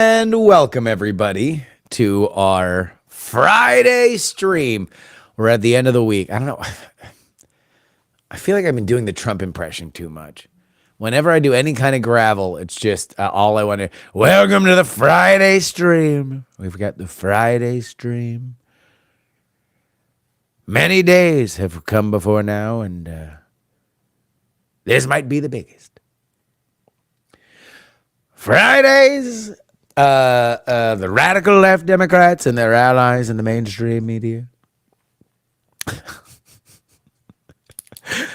And welcome, everybody, to our Friday stream. We're at the end of the week. I don't know. I feel like I've been doing the Trump impression too much. Whenever I do any kind of gravel, it's just all I want to. Welcome to the Friday stream. We've got the Friday stream. Many days have come before now, and this might be the biggest. Fridays. The radical left Democrats and their allies in the mainstream media.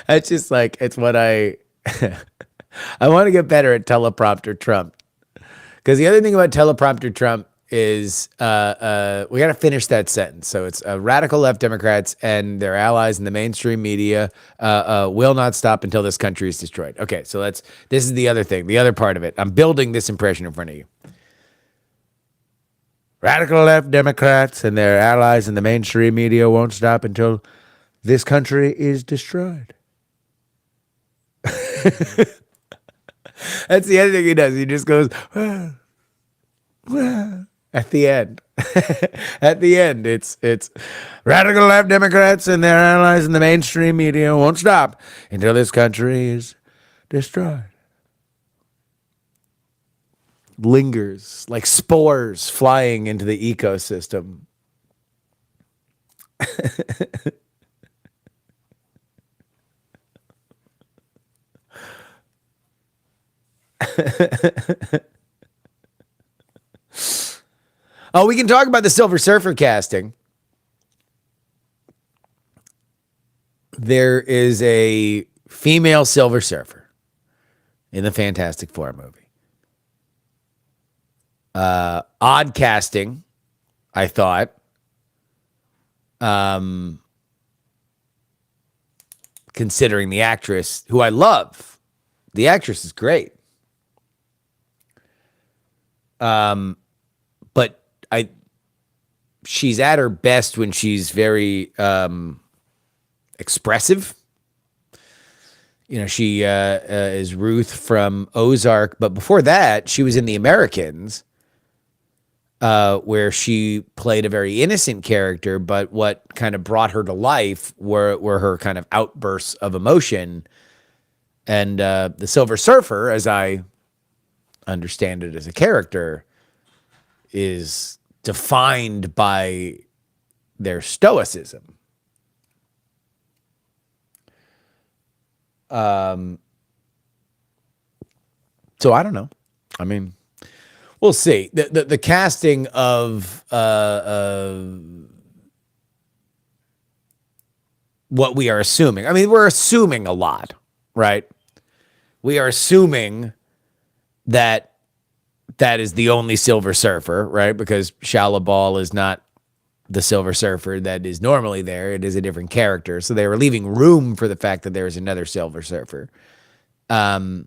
That's just like, it's what I want to get better at teleprompter Trump. Because the other thing about teleprompter Trump is we got to finish that sentence. So it's radical left Democrats and their allies in the mainstream media will not stop until this country is destroyed. Okay, so this is the other thing, the other part of it. I'm building this impression in front of you. Radical left Democrats and their allies in the mainstream media won't stop until this country is destroyed. That's the other thing he does. He just goes, well, at the end. At the end, it's radical left Democrats and their allies in the mainstream media won't stop until this country is destroyed. Lingers like spores flying into the ecosystem. Oh, we can talk about the Silver Surfer casting. There is a female Silver Surfer in the Fantastic Four movie. Odd casting, I thought. Considering the actress, who I love. The actress is great. But she's at her best when she's very expressive. You know, she is Ruth from Ozark, but before that, she was in The Americans, where she played a very innocent character, but what kind of brought her to life were her kind of outbursts of emotion. And the Silver Surfer, as I understand it as a character, is defined by their stoicism. So I don't know. I mean, we'll see. The casting of what we are assuming. I mean, we're assuming a lot, right? We are assuming that is the only Silver Surfer, right? Because Shia LaBeouf is not the Silver Surfer that is normally there. It is a different character. So they were leaving room for the fact that there is another Silver Surfer. But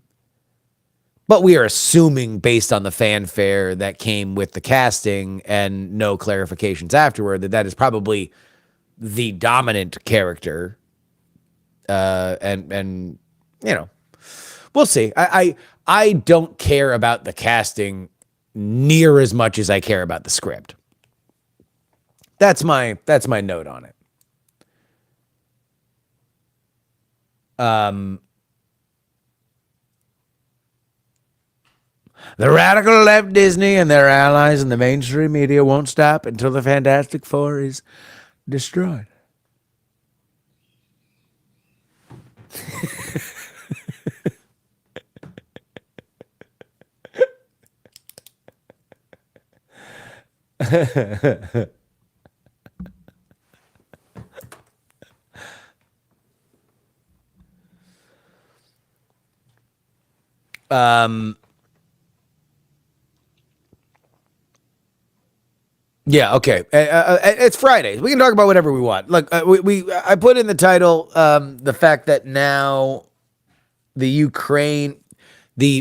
we are assuming, based on the fanfare that came with the casting and no clarifications afterward, that is probably the dominant character. And you know, we'll see. I don't care about the casting near as much as I care about the script. That's my note on it. The radical left Disney and their allies in the mainstream media won't stop until the Fantastic Four is destroyed. Yeah, okay. It's Fridays. We can talk about whatever we want. Look, I put in the title the fact that now the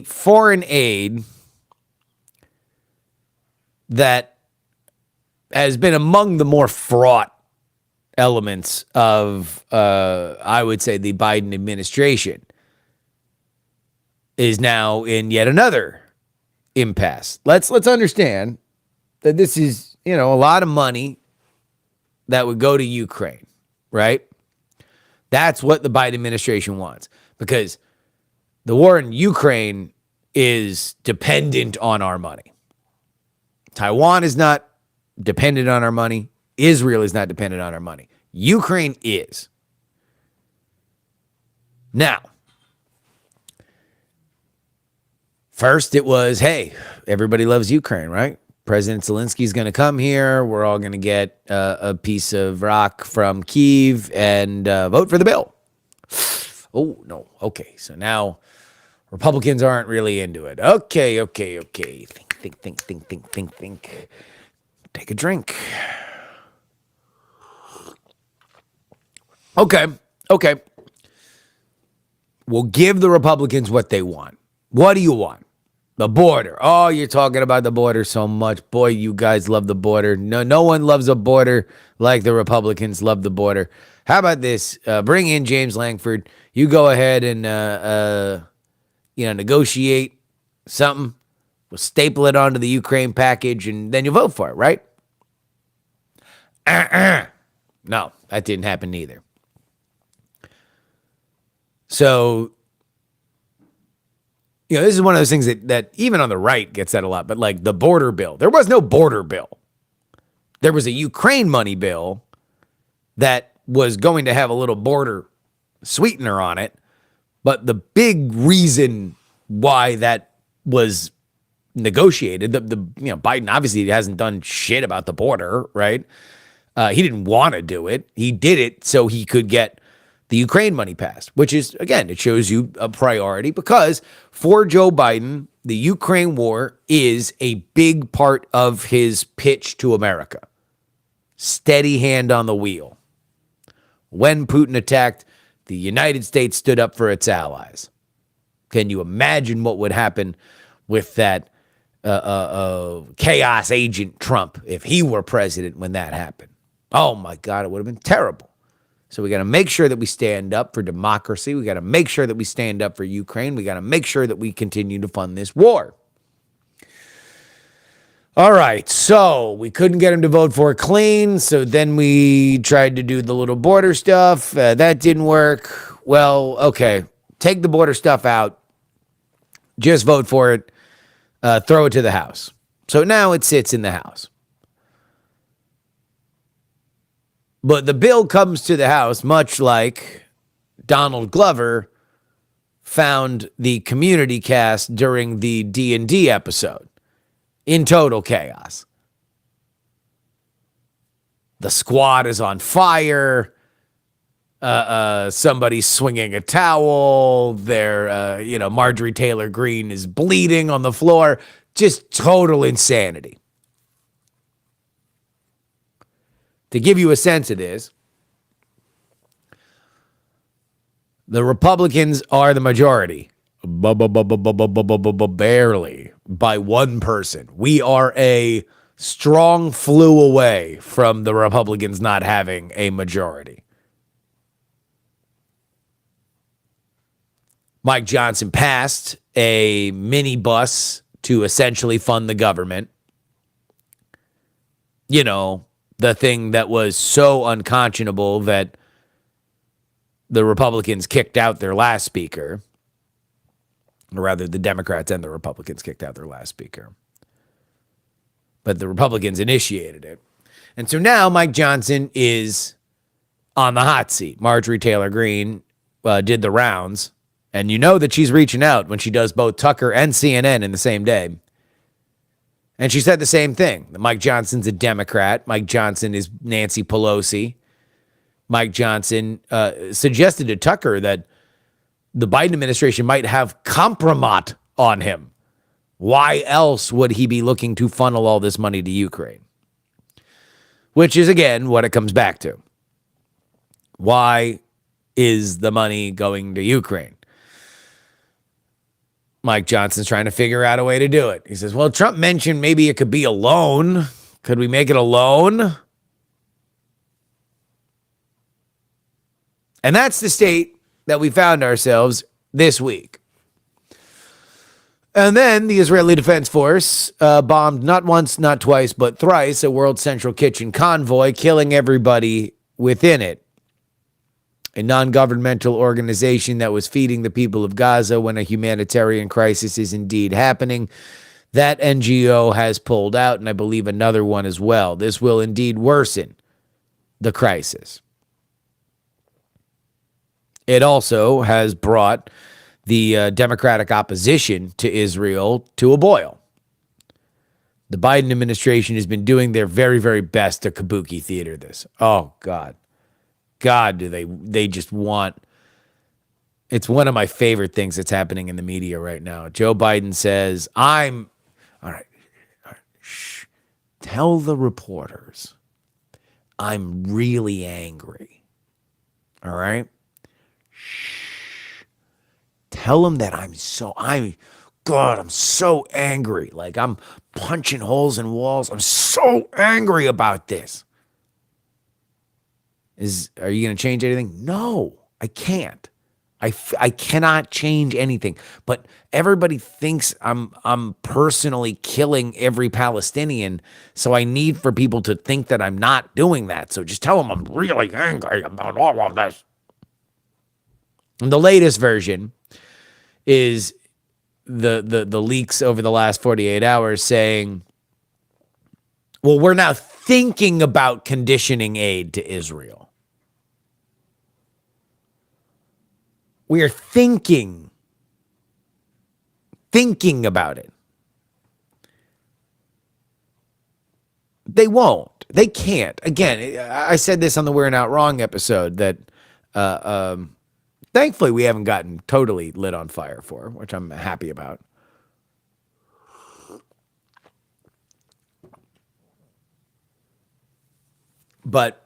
foreign aid that has been among the more fraught elements of, I would say, the Biden administration, is now in yet another impasse. Let's understand that this is, a lot of money that would go to Ukraine, right? That's what the Biden administration wants, because the war in Ukraine is dependent on our money. Taiwan is not dependent on our money. Israel is not dependent on our money. Ukraine is. Now, first it was, hey, everybody loves Ukraine, right? President Zelensky's going to come here. We're all going to get a piece of rock from Kyiv and vote for the bill. Oh, no. Okay. So now Republicans aren't really into it. Okay. Think. Take a drink. Okay. We'll give the Republicans what they want. What do you want? The border. Oh, you're talking about the border so much. Boy, you guys love the border. No one loves a border like the Republicans love the border. How about this? Bring in James Langford. You go ahead and negotiate something. We'll staple it onto the Ukraine package, and then you vote for it, right? No, that didn't happen either. So, this is one of those things that even on the right gets that a lot, but like the border bill, there was no border bill. There was a Ukraine money bill that was going to have a little border sweetener on it. But the big reason why that was negotiated, Biden obviously hasn't done shit about the border, right? He didn't want to do it. He did it so he could get the Ukraine money passed, which is, again, it shows you a priority, because for Joe Biden, the Ukraine war is a big part of his pitch to America. Steady hand on the wheel. When Putin attacked, the United States stood up for its allies. Can you imagine what would happen with that chaos agent Trump if he were president when that happened? Oh my God, it would have been terrible. So we got to make sure that we stand up for democracy. We got to make sure that we stand up for Ukraine. We got to make sure that we continue to fund this war. All right, so we couldn't get him to vote for it clean. So then we tried to do the little border stuff. That didn't work. Well, okay, take the border stuff out. Just vote for it. Throw it to the House. So now it sits in the House. But the bill comes to the House much like Donald Glover found the Community cast during the D&D episode, in total chaos. The squad is on fire. Somebody's swinging a towel. Marjorie Taylor Greene is bleeding on the floor. Just total insanity. To give you a sense of this, the Republicans are the majority. Barely, by one person. We are a strong flew away from the Republicans not having a majority. Mike Johnson passed a minibus to essentially fund the government. The thing that was so unconscionable that the Republicans kicked out their last speaker, or rather the Democrats and the Republicans kicked out their last speaker. But the Republicans initiated it. And so now Mike Johnson is on the hot seat. Marjorie Taylor Greene did the rounds, and you know that she's reaching out when she does both Tucker and CNN in the same day. And she said the same thing. Mike Johnson's a Democrat. Mike Johnson is Nancy Pelosi. Mike Johnson suggested to Tucker that the Biden administration might have compromat on him. Why else would he be looking to funnel all this money to Ukraine? Which is, again, what it comes back to. Why is the money going to Ukraine? Mike Johnson's trying to figure out a way to do it. He says, well, Trump mentioned maybe it could be a loan. Could we make it a loan? And that's the state that we found ourselves this week. And then the Israeli Defense Force bombed not once, not twice, but thrice a World Central Kitchen convoy, killing everybody within it. A non-governmental organization that was feeding the people of Gaza when a humanitarian crisis is indeed happening. That NGO has pulled out, and I believe another one as well. This will indeed worsen the crisis. It also has brought the Democratic opposition to Israel to a boil. The Biden administration has been doing their very, very best to kabuki theater this. Oh, God. God, do they just want... It's one of my favorite things that's happening in the media right now. Joe Biden says, all right, shh. Tell the reporters I'm really angry. All right? Shh. Tell them that I'm so angry. Like I'm punching holes in walls. I'm so angry about this. Are you going to change anything? No, I can't. I cannot change anything. But everybody thinks I'm personally killing every Palestinian, so I need for people to think that I'm not doing that. So just tell them I'm really angry about all of this. And the latest version is the leaks over the last 48 hours saying, well, we're now thinking about conditioning aid to Israel. We are thinking about it. They won't. They can't. Again, I said this on the We're Not Wrong episode that thankfully we haven't gotten totally lit on fire for, which I'm happy about. But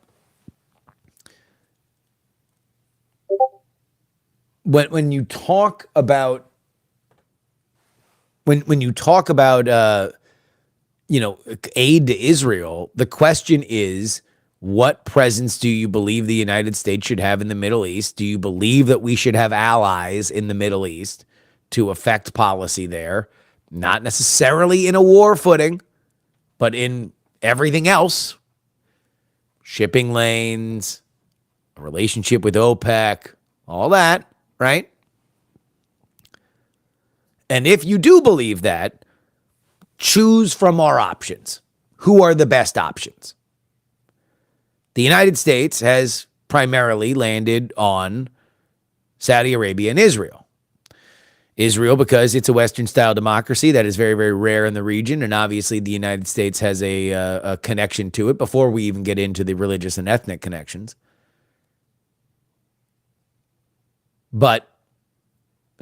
when you talk about when you talk about aid to Israel, the question is, what presence do you believe the United States should have in the Middle East? Do you believe that we should have allies in the Middle East to affect policy there? Not necessarily in a war footing, but in everything else. Shipping lanes, a relationship with OPEC, all that, right? And if you do believe that, choose from our options. Who are the best options? The United States has primarily landed on Saudi Arabia and Israel. Israel, because it's a Western-style democracy that is very, very rare in the region, and obviously the United States has a connection to it before we even get into the religious and ethnic connections. But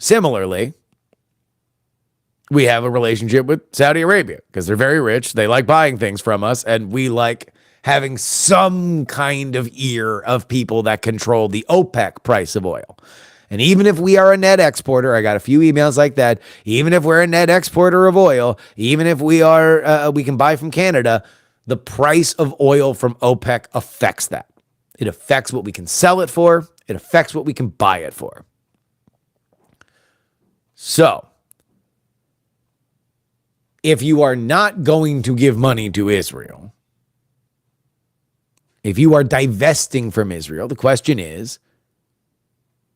similarly, we have a relationship with Saudi Arabia because they're very rich. They like buying things from us, and we like having some kind of ear of people that control the OPEC price of oil. And even if we are a net exporter, I got a few emails like that, even if we're a net exporter of oil, even if we are, we can buy from Canada, the price of oil from OPEC affects that. It affects what we can sell it for. It affects what we can buy it for. So, if you are not going to give money to Israel, if you are divesting from Israel, the question is,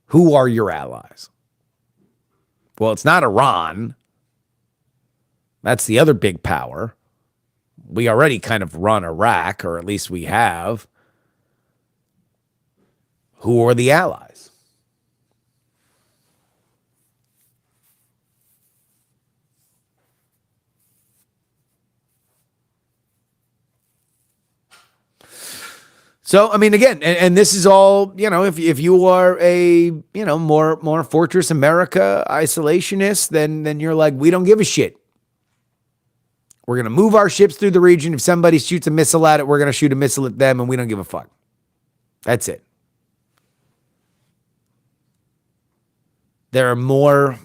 who are your allies? Well, it's not Iran. That's the other big power. We already kind of run Iraq, or at least we have. Who are the allies? So, I mean, again, and this is all, if you are a, more Fortress America isolationist, then you're like, we don't give a shit. We're going to move our ships through the region. If somebody shoots a missile at it, we're going to shoot a missile at them, and we don't give a fuck. That's it. There are more,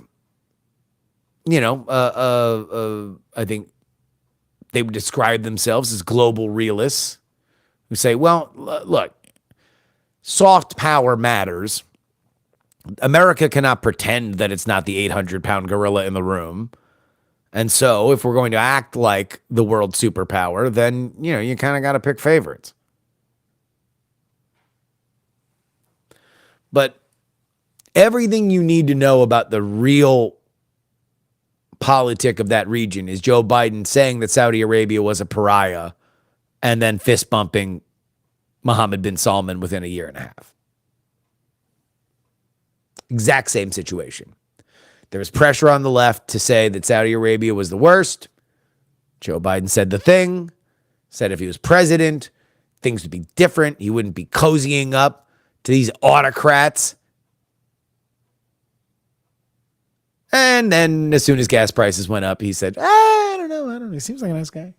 I think they would describe themselves as global realists who say, well, look, soft power matters. America cannot pretend that it's not the 800-pound gorilla in the room. And so if we're going to act like the world superpower, then, you kind of got to pick favorites. But everything you need to know about the real politic of that region is Joe Biden saying that Saudi Arabia was a pariah and then fist bumping Mohammed bin Salman within a year and a half. Exact same situation. There was pressure on the left to say that Saudi Arabia was the worst. Joe Biden said the thing, said if he was president, things would be different. He wouldn't be cozying up to these autocrats. And then as soon as gas prices went up, he said, I don't know. He seems like a nice guy.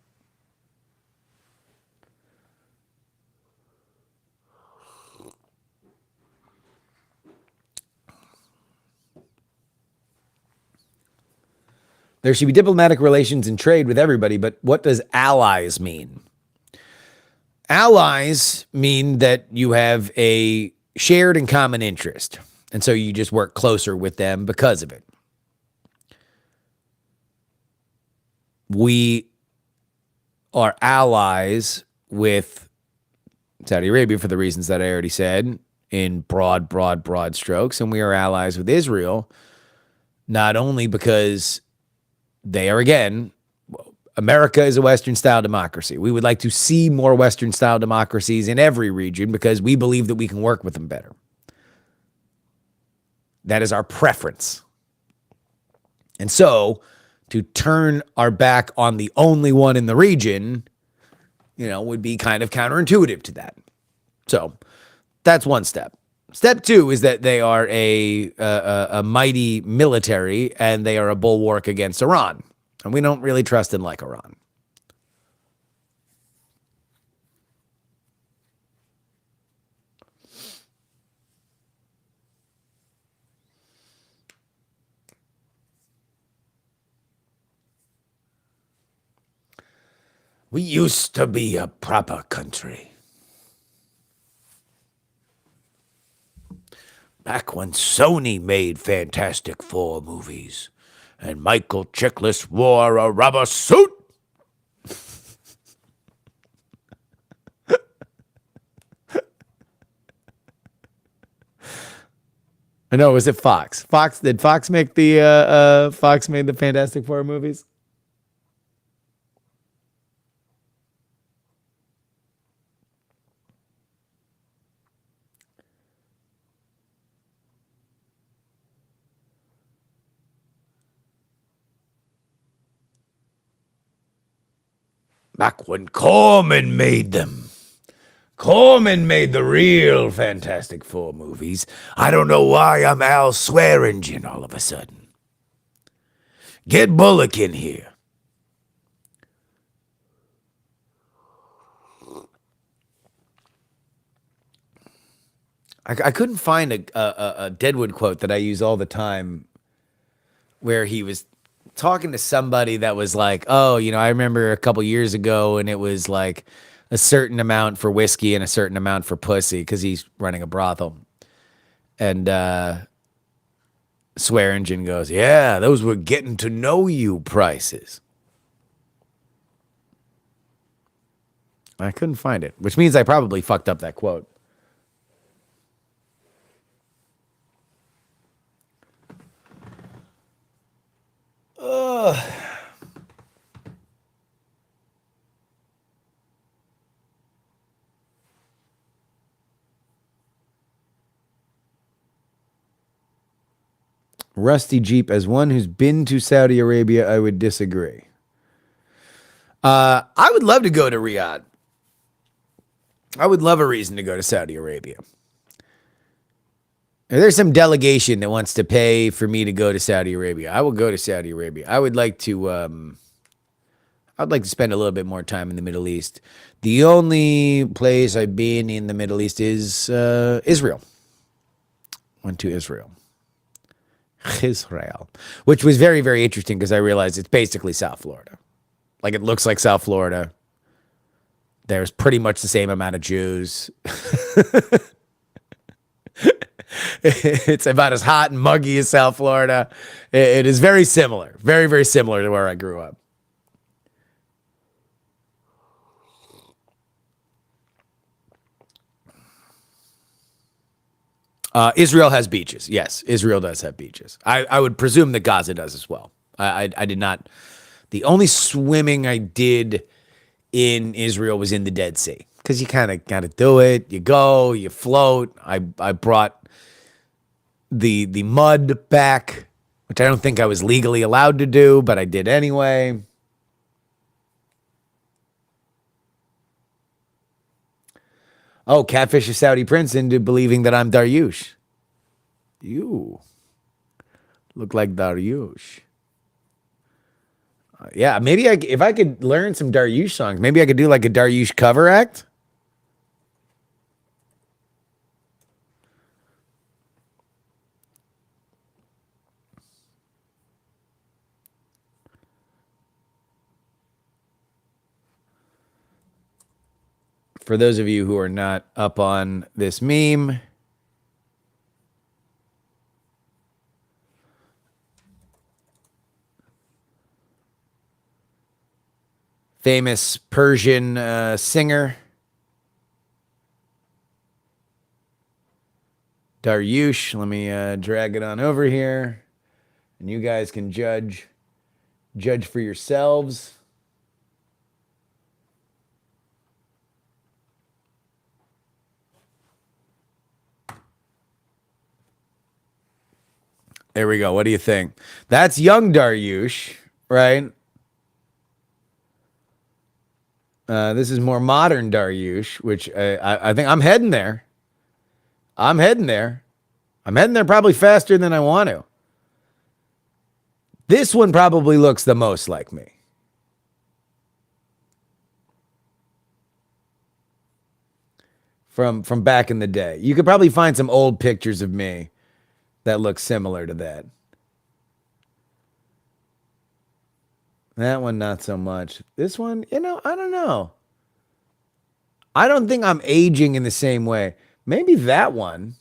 There should be diplomatic relations and trade with everybody, but what does allies mean? Allies mean that you have a shared and common interest, and so you just work closer with them because of it. We are allies with Saudi Arabia for the reasons that I already said in broad strokes, and we are allies with Israel not only because they are, again, America is a Western-style democracy. We would like to see more Western-style democracies in every region because we believe that we can work with them better. That is our preference. And so, to turn our back on the only one in the region, would be kind of counterintuitive to that. So, that's one step. Step two is that they are a mighty military and they are a bulwark against Iran. And we don't really trust them like Iran. We used to be a proper country. Back when Sony made Fantastic Four movies and Michael Chiklis wore a rubber suit. I know, was it Fox? Did Fox make the Fox made the Fantastic Four movies? Back when Corman made them. Corman made the real Fantastic Four movies. I don't know why I'm Al Swearingen all of a sudden. Get Bullock in here. I couldn't find a Deadwood quote that I use all the time where he was talking to somebody that was like, oh, I remember a couple years ago and it was like a certain amount for whiskey and a certain amount for pussy because he's running a brothel. And Swearingen goes, yeah, those were getting to know you prices. I couldn't find it, which means I probably fucked up that quote. Rusty Jeep, as one who's been to Saudi Arabia, I would disagree. I would love to go to Riyadh. I would love a reason to go to Saudi Arabia. If there's some delegation that wants to pay for me to go to Saudi Arabia, I will go to Saudi Arabia. I would like to spend a little bit more time in the Middle East. The only place I've been in the Middle East is Israel. Went to Israel, which was very, very interesting because I realized it's basically South Florida. Like, it looks like South Florida. There's pretty much the same amount of Jews. It's about as hot and muggy as South Florida. It is very similar, very, very similar to where I grew up. Israel has beaches. Yes, Israel does have beaches. I would presume that Gaza does as well. I did not. The only swimming I did in Israel was in the Dead Sea because you kind of got to do it. You go, you float. I brought the mud back, which I don't think I was legally allowed to do, but I did anyway. Oh, catfish a Saudi prince into believing that I'm Darush. You look like Darush. Yeah, maybe if I could learn some Darush songs, maybe I could do like a Darush cover act. For those of you who are not up on this meme, famous Persian singer Darush. Let me drag it on over here, and you guys can judge for yourselves. There we go. What do you think? That's young Darush, right? This is more modern Darush, which I think I'm heading there. I'm heading there. I'm heading there probably faster than I want to. This one probably looks the most like me. From back in the day. You could probably find some old pictures of me that look similar to that. That one, not so much. This one, I don't know. I don't think I'm aging in the same way. Maybe that one.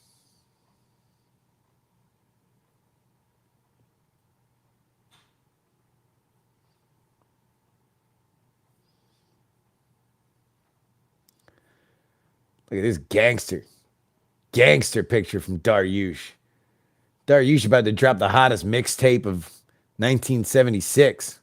Look at this gangster picture from Darush. Darush about to drop the hottest mixtape of 1976.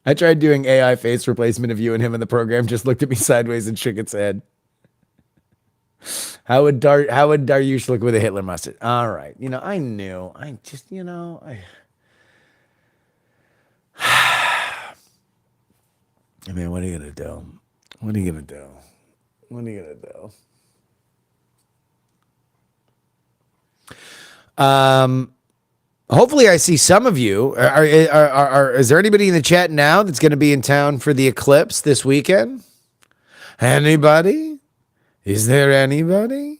I tried doing AI face replacement of you and him in the program, just looked at me sideways and shook its head. How would Darush look with a Hitler mustache? All right. I knew. I just, I mean, what are you gonna do? What are you gonna do? What are you gonna do? Hopefully I see some of you. Is there anybody in the chat now that's going to be in town for the eclipse this weekend? Anybody? Is there anybody?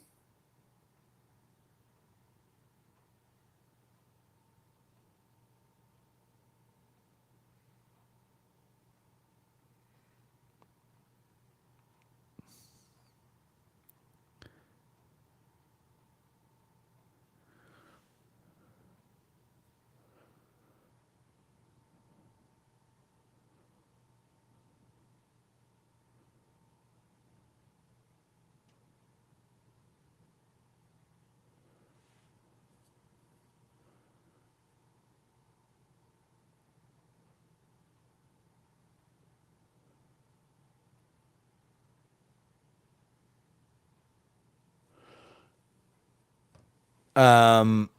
I'll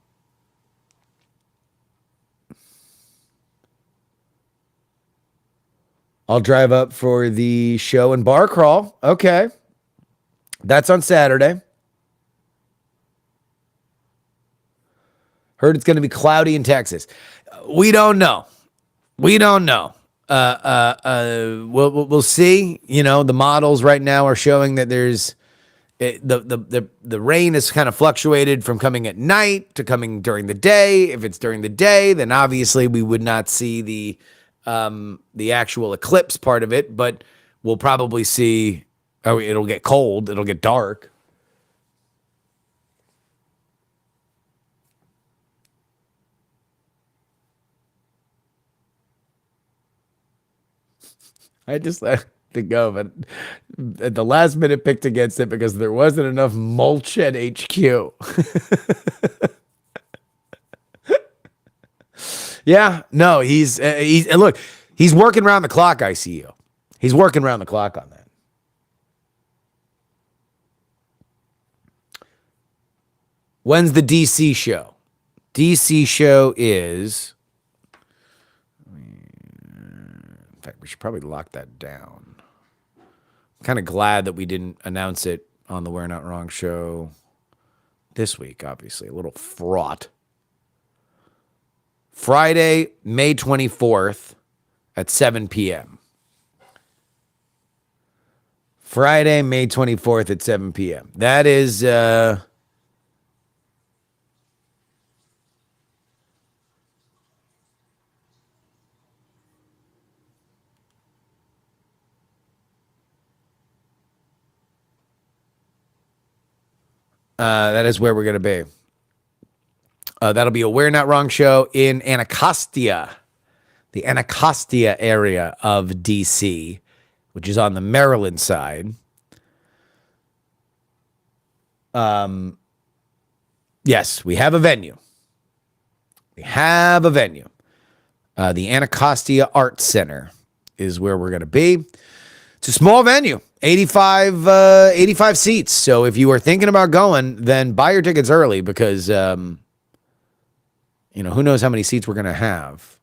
drive up for the show and bar crawl. Okay. That's on Saturday. Heard it's going to be cloudy in Texas. We don't know. We don't know. We'll see. The models right now are showing that there's The rain is kind of fluctuated from coming at night to coming during the day. If it's during the day, then obviously we would not see the actual eclipse part of it, but we'll probably see. Oh, it'll get cold. It'll get dark. I just let it go, but at the last minute picked against it because there wasn't enough mulch at HQ. Yeah, no, he's look, he's working around the clock. ICU, he's working around the clock on that. When's the DC show? DC show is. In fact, we should probably lock that down. I'm kind of glad that we didn't announce it on the We're Not Wrong show this week, obviously. A little fraught. Friday, May 24th at 7 p.m. Friday, May 24th at 7 p.m. That is that is where we're going to be. That'll be a We're Not Wrong show in Anacostia, the Anacostia area of DC, which is on the Maryland side. Yes, we have a venue. We have a venue. The Anacostia Arts Center is where we're going to be. It's a small venue, 85 seats. So if you are thinking about going, then buy your tickets early because, who knows how many seats we're going to have.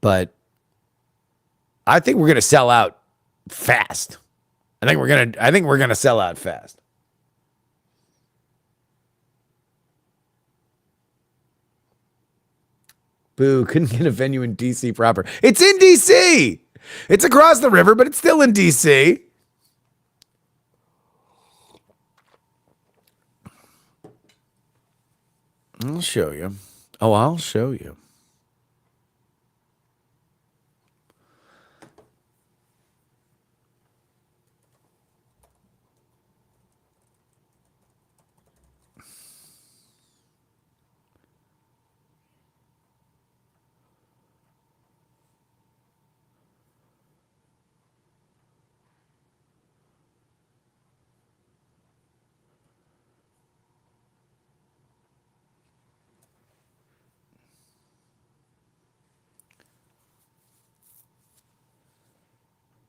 But I think we're going to sell out fast. I think we're going to sell out fast. Boo, couldn't get a venue in DC proper. It's in DC. It's across the river, but it's still in DC. I'll show you. Oh, I'll show you.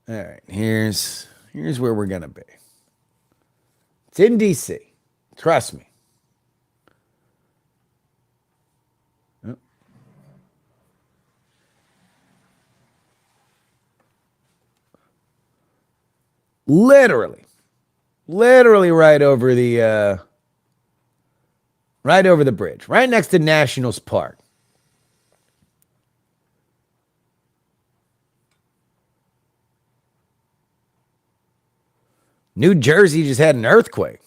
All right, here's where we're gonna be. It's in DC. Trust me. Oh. Literally right over the bridge, right next to Nationals Park. New Jersey just had an earthquake.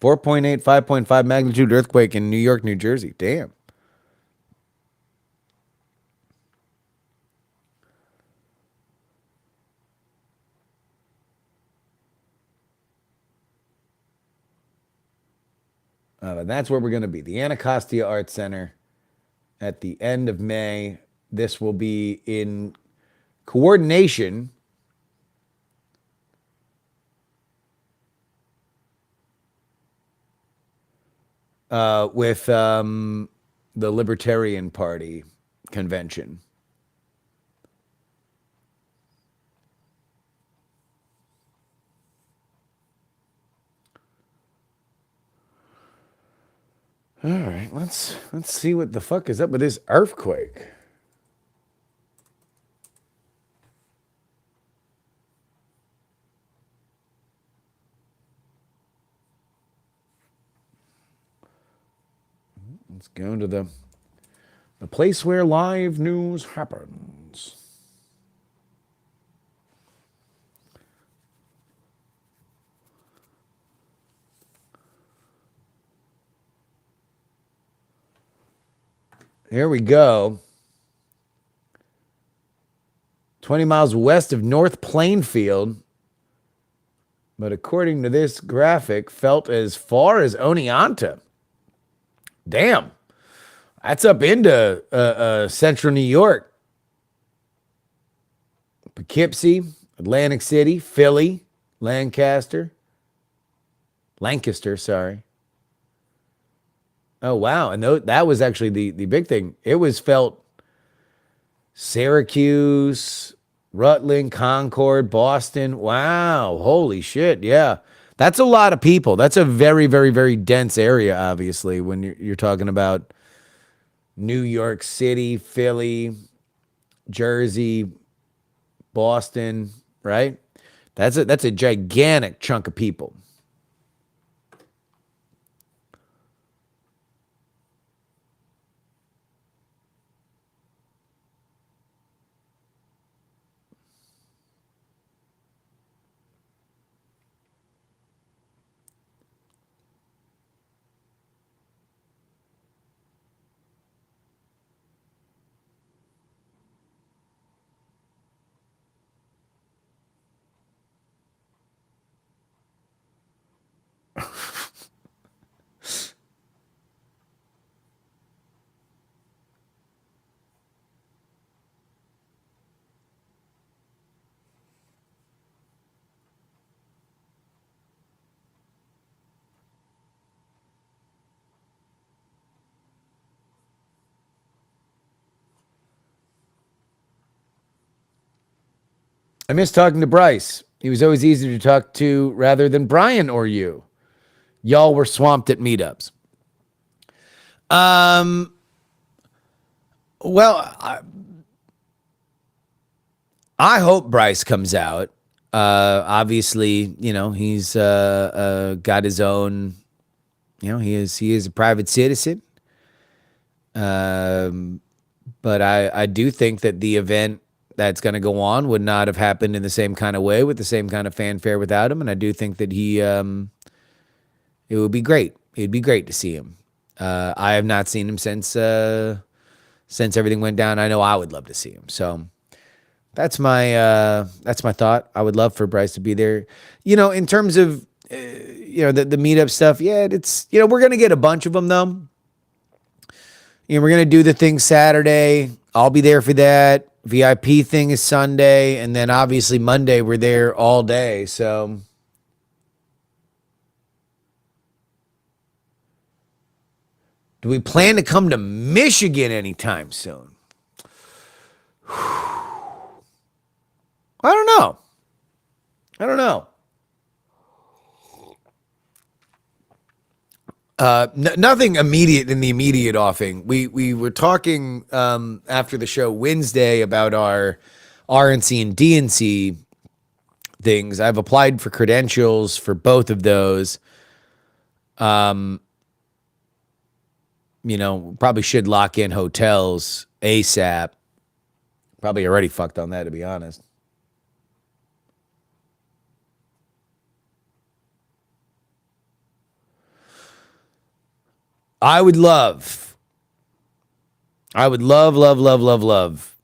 4.8, 5.5 magnitude earthquake in New York, New Jersey. Damn. And that's where we're going to be. The Anacostia Arts Center at the end of May. This will be in coordination with the Libertarian Party convention. All right, let's see what the fuck is up with this earthquake. Let's go to the place where live news happens. Here we go. 20 miles west of North Plainfield. But according to this graphic, felt as far as Oneonta. Damn. That's up into central New York. Poughkeepsie, Atlantic City, Philly, Lancaster, sorry. Oh, wow. And that was actually the big thing. It was felt Syracuse, Rutland, Concord, Boston. Wow. Holy shit. Yeah. That's a lot of people. That's a very, very, very dense area, obviously, when you're talking about New York City, Philly, Jersey, Boston, right? That's a gigantic chunk of people. I miss talking to Bryce. He was always easier to talk to rather than Brian or you. Y'all were swamped at meetups. Um, well, I hope Bryce comes out. Obviously, he's got his own. He is a private citizen. Um, but I do think that the event that's going to go on would not have happened in the same kind of way with the same kind of fanfare without him. And I do think that it would be great. It'd be great to see him. I have not seen him since everything went down. I know I would love to see him. So that's my thought. I would love for Bryce to be there. In terms of the meetup stuff. Yeah, it's we're gonna get a bunch of them though. We're gonna do the thing Saturday. I'll be there for that. VIP thing is Sunday, and then obviously Monday we're there all day. So do we plan to come to Michigan anytime soon? I don't know. I don't know. Nothing immediate in the immediate offing. We were talking after the show Wednesday about our RNC and DNC things. I've applied for credentials for both of those. Probably should lock in hotels ASAP. Probably already fucked on that, to be honest. I would love, love, love, love, love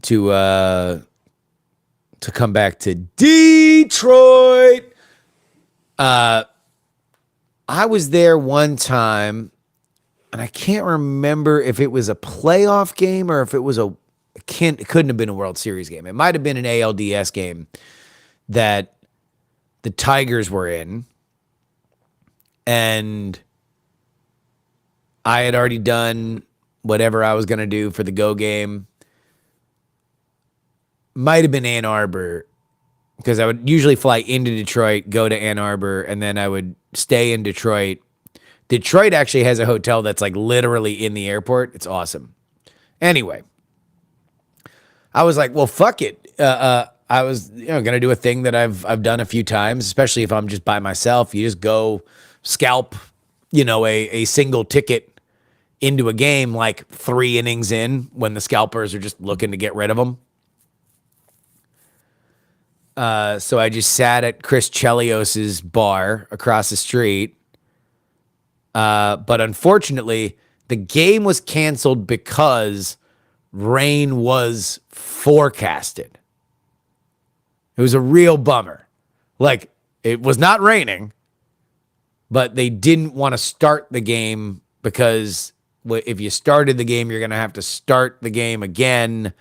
to come back to Detroit. I was there one time, and I can't remember if it was a playoff game or if it was it couldn't have been a World Series game. It might have been an ALDS game that the Tigers were in, and I had already done whatever I was going to do for the Go game. Might have been Ann Arbor, because I would usually fly into Detroit, go to Ann Arbor, and then I would stay in Detroit. Detroit actually has a hotel that's like literally in the airport. It's awesome. Anyway, I was like, well, fuck it. I was gonna do a thing that I've done a few times, especially if I'm just by myself. You just go scalp, a single ticket into a game like 3 innings in when the scalpers are just looking to get rid of them. So I just sat at Chris Chelios's bar across the street. But unfortunately, The game was canceled because rain was forecasted. It was a real bummer. Like, it was not raining, but they didn't want to start the game because if you started the game, you're going to have to start the game again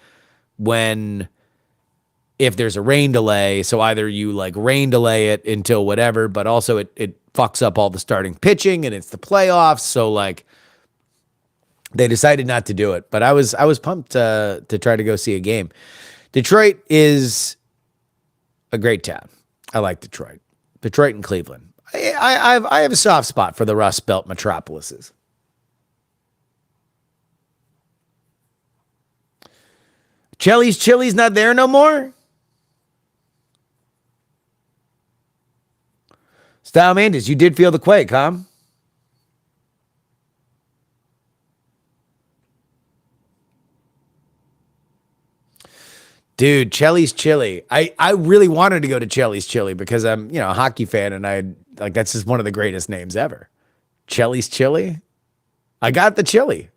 if there's a rain delay. So either you like rain delay it until whatever, but also it fucks up all the starting pitching and it's the playoffs. So like they decided not to do it, but I was pumped to try to go see a game. Detroit is a great town. I like Detroit and Cleveland. I have a soft spot for the Rust Belt metropolises. Chelly's Chili's not there no more? Style Mandis, you did feel the quake, huh? Dude, Chelly's Chili. I really wanted to go to Chelly's Chili because I'm, a hockey fan and that's just one of the greatest names ever. Chelly's Chili? I got the chili.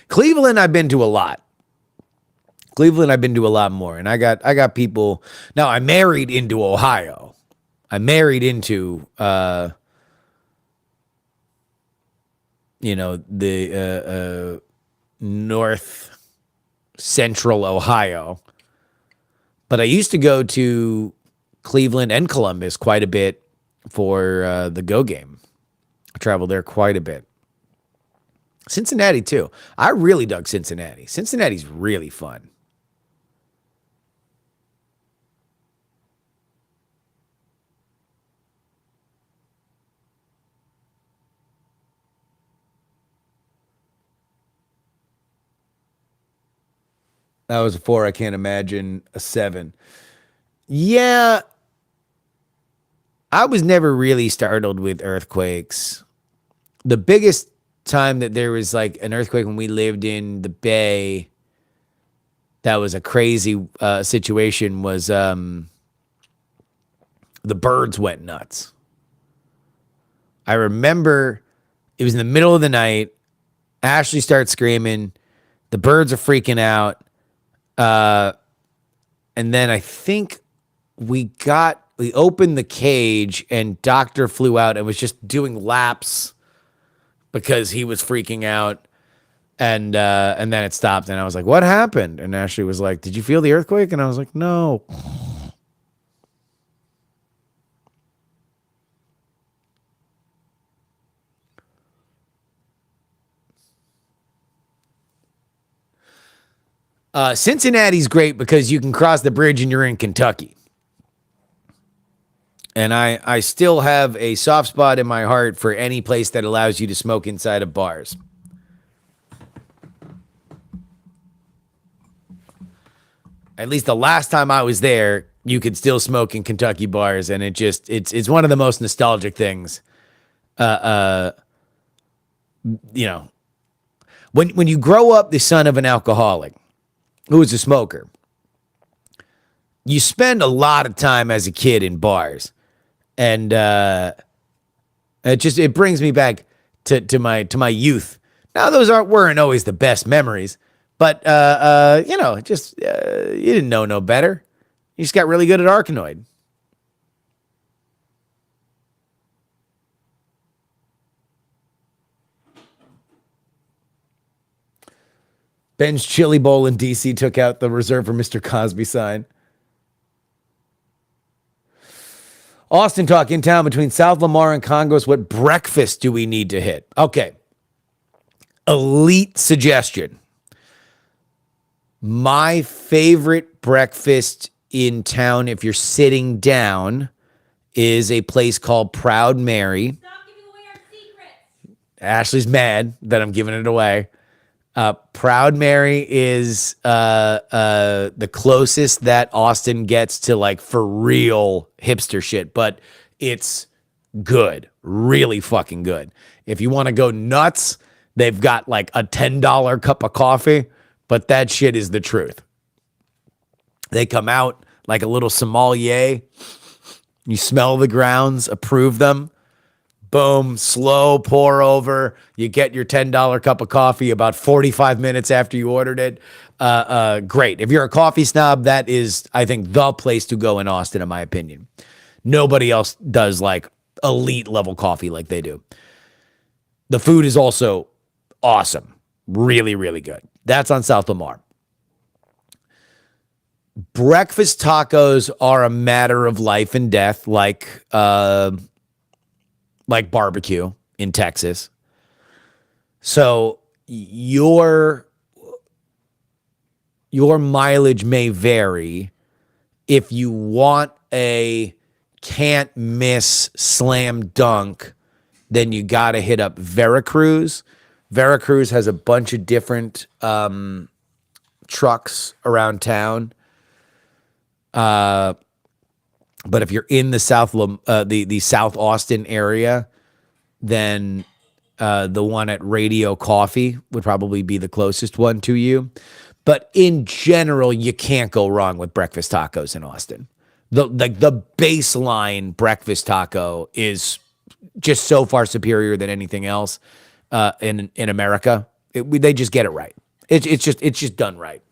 Cleveland, I've been to a lot. I've been to a lot more. And I got people. Now, I married into Ohio. I married into, the north central Ohio. But I used to go to Cleveland and Columbus quite a bit for the Go game. I traveled there quite a bit. Cincinnati, too. I really dug Cincinnati. Cincinnati's really fun. That was a 4. I can't imagine a 7. Yeah. I was never really startled with earthquakes. The biggest time that there was like an earthquake when we lived in the Bay, that was a crazy situation, was the birds went nuts. I remember it was in the middle of the night. Ashley starts screaming. The birds are freaking out. And then I think we opened the cage and Doctor flew out and was just doing laps because he was freaking out. And then it stopped and I was like, what happened? And Ashley was like, did you feel the earthquake? And I was like, no. Cincinnati's great because you can cross the bridge and you're in Kentucky. And I still have a soft spot in my heart for any place that allows you to smoke inside of bars. At least the last time I was there, you could still smoke in Kentucky bars, and it's one of the most nostalgic things. When you grow up the son of an alcoholic who is a smoker, you spend a lot of time as a kid in bars. And it brings me back to my youth. Now, those weren't always the best memories, but you didn't know no better. You just got really good at Arkanoid. Ben's Chili Bowl in DC took out the reserve for Mr. Cosby sign. Austin talk in town between South Lamar and Congress. What breakfast do we need to hit? Okay. Elite suggestion. My favorite breakfast in town, if you're sitting down, is a place called Proud Mary. Stop giving away our secrets. Ashley's mad that I'm giving it away. Proud Mary is the closest that Austin gets to like for real hipster shit, but it's good, really fucking good. If you want to go nuts, they've got like a $10 cup of coffee, but that shit is the truth. They come out like a little sommelier. You smell the grounds, approve them, Boom, slow pour over. You get your $10 cup of coffee about 45 minutes after you ordered it. Great. If you're a coffee snob, that is, I think, the place to go in Austin, in my opinion. Nobody else does like elite level coffee like they do. The food is also awesome. Really, really good. That's on South Lamar. Breakfast tacos are a matter of life and death, like barbecue in Texas. So your mileage may vary. If you want a can't miss slam dunk, then you got to hit up Veracruz. Veracruz has a bunch of different trucks around town. But if you're in the the South Austin area, then the one at Radio Coffee would probably be the closest one to you. But in general, you can't go wrong with breakfast tacos in Austin. The baseline breakfast taco is just so far superior than anything else in America. They just get it right. It's just done right.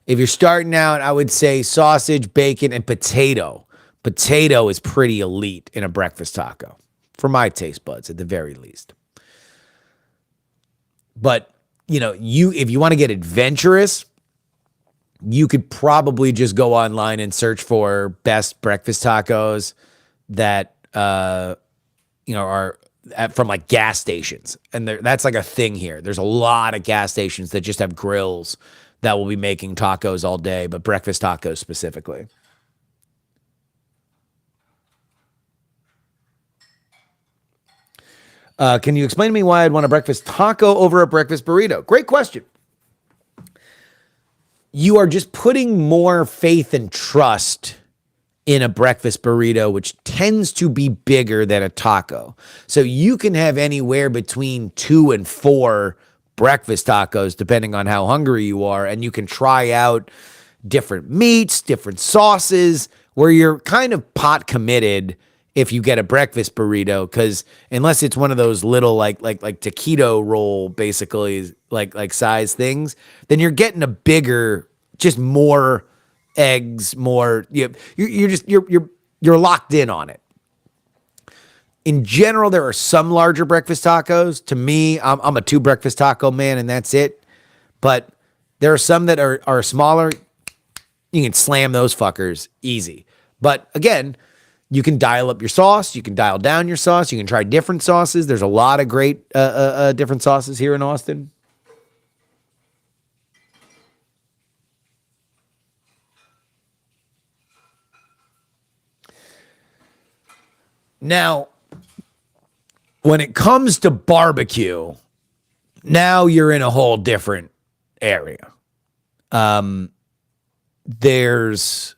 If you're starting out, I would say sausage, bacon, and potato. Potato is pretty elite in a breakfast taco, for my taste buds, at the very least. But, if you want to get adventurous, you could probably just go online and search for best breakfast tacos that, are from like gas stations. And that's like a thing here. There's a lot of gas stations that just have grills that will be making tacos all day, but breakfast tacos specifically. Can you explain to me why I'd want a breakfast taco over a breakfast burrito? Great question. You are just putting more faith and trust in a breakfast burrito, which tends to be bigger than a taco. So you can have anywhere between 2 and 4 breakfast tacos, depending on how hungry you are. And you can try out different meats, different sauces, where you're kind of pot committed if you get a breakfast burrito, because unless it's one of those little like taquito roll, basically like size things, then you're getting a bigger, just more eggs, more. You're locked in on it. In general, there are some larger breakfast tacos. To me, I'm a 2 breakfast taco man, and that's it. But there are some that are smaller. You can slam those fuckers easy. But again, you can dial up your sauce. You can dial down your sauce. You can try different sauces. There's a lot of great different sauces here in Austin. Now, when it comes to barbecue, now you're in a whole different area. There's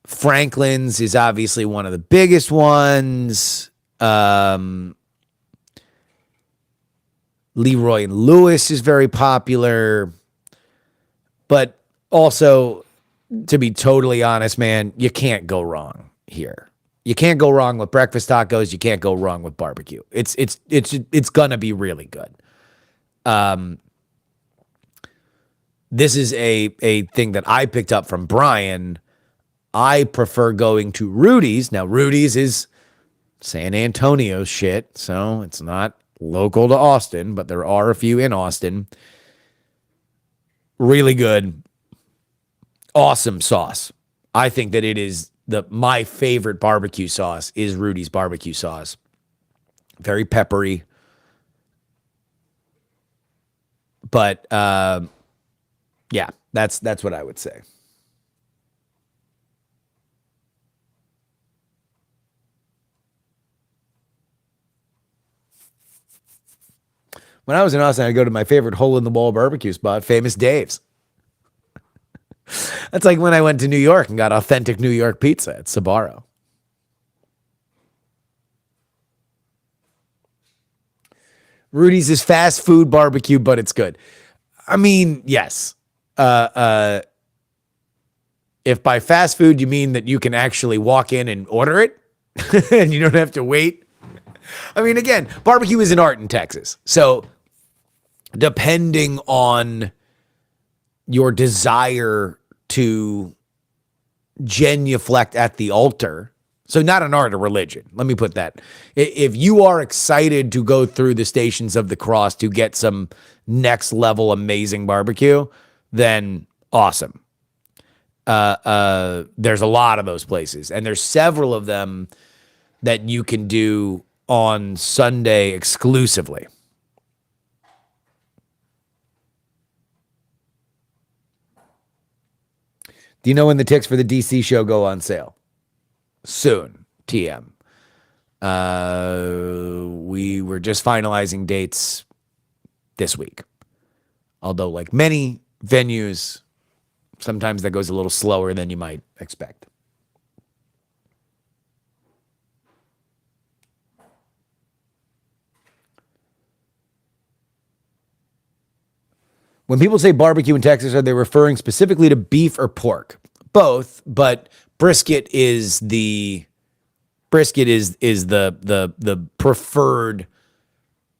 Franklin's is obviously one of the biggest ones. Leroy and Lewis is very popular. But also, to be totally honest, man, you can't go wrong here. You can't go wrong with breakfast tacos. You can't go wrong with barbecue. It's gonna be really good. This is a thing that I picked up from Brian. I prefer going to Rudy's. Now, Rudy's is San Antonio shit, so it's not local to Austin, but there are a few in Austin. Really good. Awesome sauce. I think that it is my favorite barbecue sauce is Rudy's barbecue sauce. Very peppery. But yeah, that's what I would say. When I was in Austin, I'd go to my favorite hole-in-the-wall barbecue spot, Famous Dave's. That's like when I went to New York and got authentic New York pizza at Sbarro. Rudy's is fast food barbecue, but it's good. I mean, yes. If by fast food you mean that you can actually walk in and order it, and you don't have to wait. I mean, again, barbecue is an art in Texas. So depending on your desire to genuflect at the altar, so not an art, a religion. Let me put that. If you are excited to go through the Stations of the Cross to get some next level amazing barbecue, then awesome. There's a lot of those places, and there's several of them that you can do on Sunday exclusively. Do you know when the tickets for the DC show go on sale? Soon, TM. We were just finalizing dates this week. Although, like many venues, sometimes that goes a little slower than you might expect. When people say barbecue in Texas, are they referring specifically to beef or pork? Both, but brisket is the preferred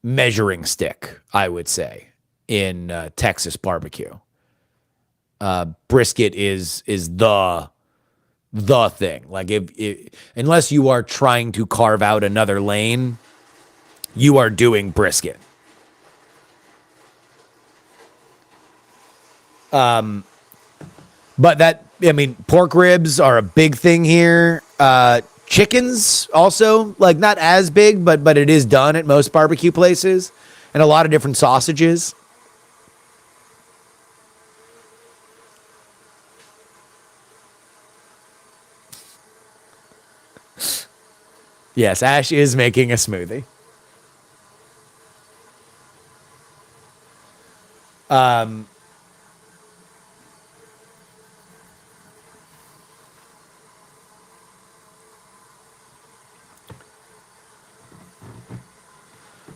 measuring stick, I would say, in Texas barbecue. Brisket is the thing. Like if unless you are trying to carve out another lane, you are doing brisket. But that, I mean, pork ribs are a big thing here. Chickens also, like not as big, but it is done at most barbecue places, and a lot of different sausages. Yes, Ash is making a smoothie.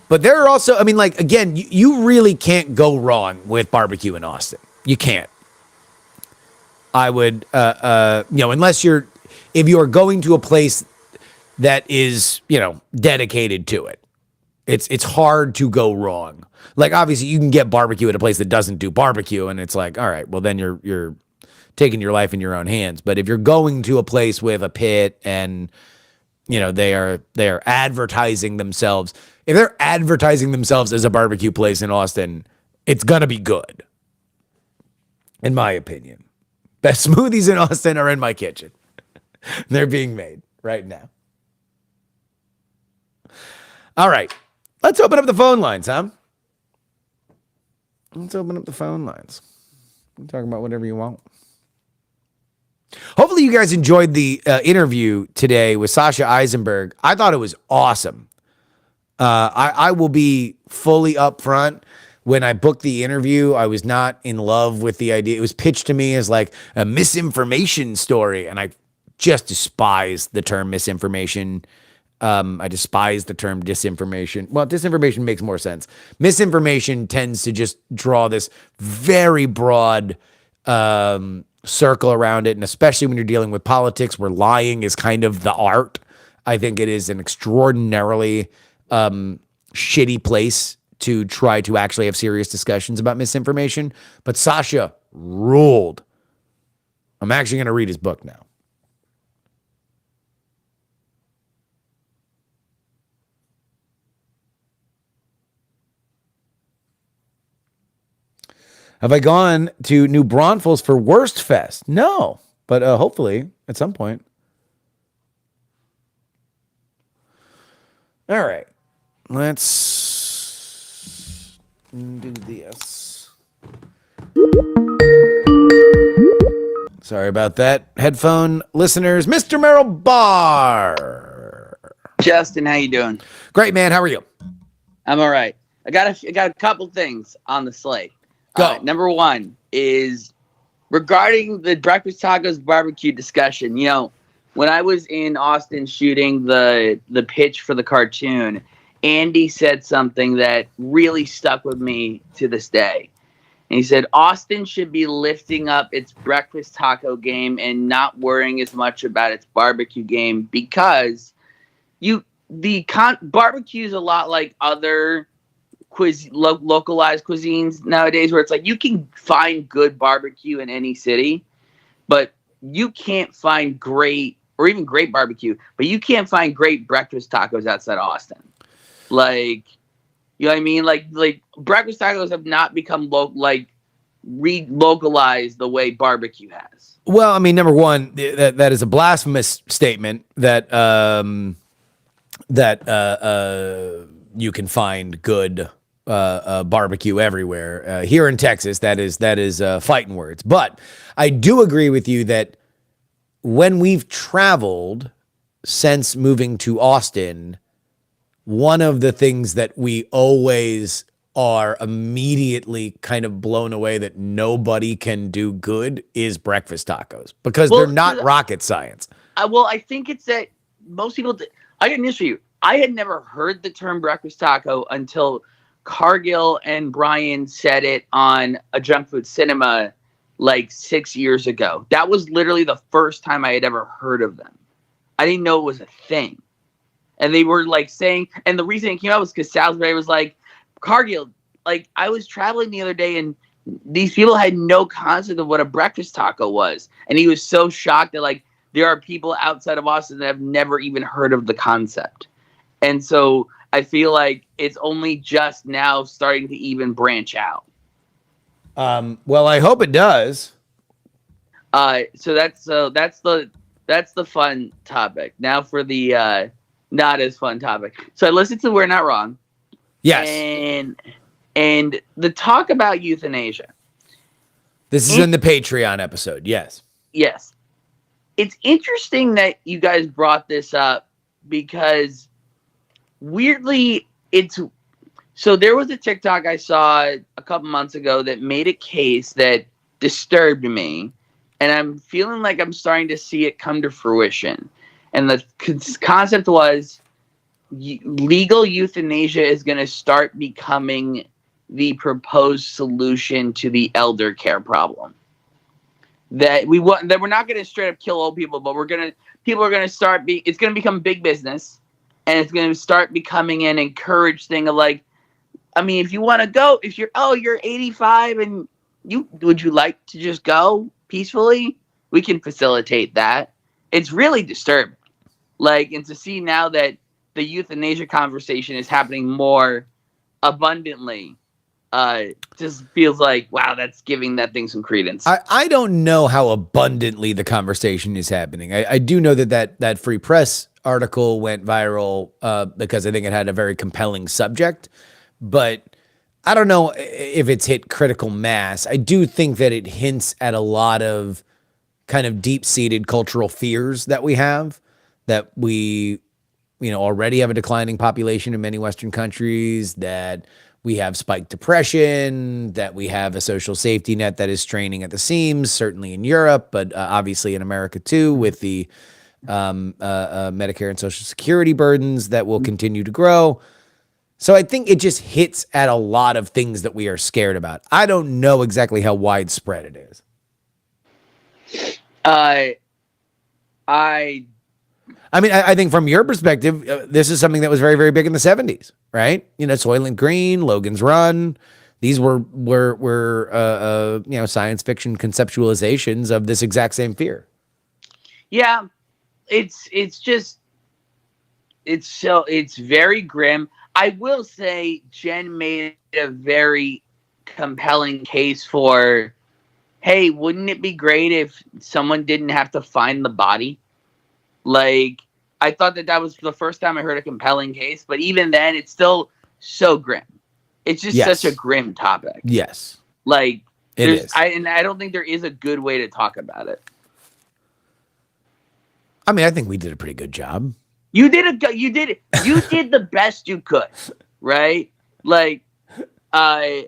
But there are also, I mean, like, again, you really can't go wrong with barbecue in Austin. You can't. I would, unless if you're going to a place that is, dedicated to it, it's hard to go wrong. Like, obviously, you can get barbecue at a place that doesn't do barbecue, and it's like, all right, well, then you're taking your life in your own hands. But if you're going to a place with a pit and, they are advertising themselves. If they're advertising themselves as a barbecue place in Austin, it's gonna be good, in my opinion. Best smoothies in Austin are in my kitchen. They're being made right now. All right. Let's open up the phone lines, huh? Let's open up the phone lines. You can talk about whatever you want. Hopefully you guys enjoyed the interview today with Sasha Eisenberg. I thought it was awesome. I will be fully upfront. When I booked the interview, I was not in love with the idea. It was pitched to me as like a misinformation story, and I just despise the term misinformation. I despise the term disinformation. Well, disinformation makes more sense. Misinformation tends to just draw this very broad circle around it, and especially when you're dealing with politics where lying is kind of the art. I think it is an extraordinarily shitty place to try to actually have serious discussions about misinformation. But Sasha ruled. I'm actually going to read his book now. Have I gone to New Braunfels for Worst Fest? No, but hopefully at some point. All right. Let's do this. Sorry about that, headphone listeners. Mr. Merrill Barr. Justin, how you doing? Great, man. How are you? I'm all right. I got a couple things on the slate. Go. Number one is regarding the breakfast tacos barbecue discussion. When I was in Austin shooting the pitch for the cartoon, Andy said something that really stuck with me to this day. And he said, Austin should be lifting up its breakfast taco game and not worrying as much about its barbecue game, because barbecue is a lot like other localized cuisines nowadays, where it's like you can find good barbecue in any city, but you can't find great barbecue, but you can't find great breakfast tacos outside Austin. Like, you know what I mean? Like breakfast tacos have not become localized the way barbecue has. Well, I mean, number one, that is a blasphemous statement that you can find good barbecue everywhere. Here in Texas, that is fighting words. But I do agree with you that when we've traveled since moving to Austin, one of the things that we always are immediately kind of blown away that nobody can do good is breakfast tacos, because they're not rocket science. I think it's that most people. I got news for you. I had never heard the term breakfast taco until Cargill and Brian said it on a Junk Food Cinema like 6 years ago. That was literally the first time I had ever heard of them. I didn't know it was a thing. And they were like saying, and the reason it came out was because Salisbury was like, Cargill, like I was traveling the other day and these people had no concept of what a breakfast taco was. And he was so shocked that like there are people outside of Austin that have never even heard of the concept. And so I feel like it's only just now starting to even branch out. Well, I hope it does. So that's the fun topic. Now for the not as fun topic. So I listened to We're Not Wrong. Yes. And the talk about euthanasia. This is in the Patreon episode. Yes. Yes. It's interesting that you guys brought this up because weirdly so there was a TikTok I saw a couple months ago that made a case that disturbed me, and I'm feeling like I'm starting to see it come to fruition. And the concept was legal euthanasia is going to start becoming the proposed solution to the elder care problem. That we're not going to straight up kill old people, but people are going to start it's going to become big business, and it's going to start becoming an encouraged thing of like, I mean, if you want to go, if you're 85 and would you like to just go peacefully? We can facilitate that. It's really disturbing. Like, and to see now that the euthanasia conversation is happening more abundantly, just feels like, wow, that's giving that thing some credence. I don't know how abundantly the conversation is happening. I do know that Free Press article went viral because I think it had a very compelling subject, but I don't know if it's hit critical mass. I do think that it hints at a lot of kind of deep-seated cultural fears that we have, that we, already have a declining population in many Western countries, that we have spiked depression, that we have a social safety net that is straining at the seams, certainly in Europe, but obviously in America too, with the Medicare and Social Security burdens that will continue to grow. So I think it just hits at a lot of things that we are scared about. I don't know exactly how widespread it is. I think from your perspective, this is something that was very, very big in the 70s, right? Soylent Green, Logan's Run. These were science fiction conceptualizations of this exact same fear. Yeah, it's very grim. I will say Jen made a very compelling case for, hey, wouldn't it be great if someone didn't have to find the body? Like, I thought that was the first time I heard a compelling case, but even then, it's still so grim. It's just such a grim topic. Yes. Like, it is. I don't think there is a good way to talk about it. I mean, I think we did a pretty good job. You did the best you could, right? Like, yeah,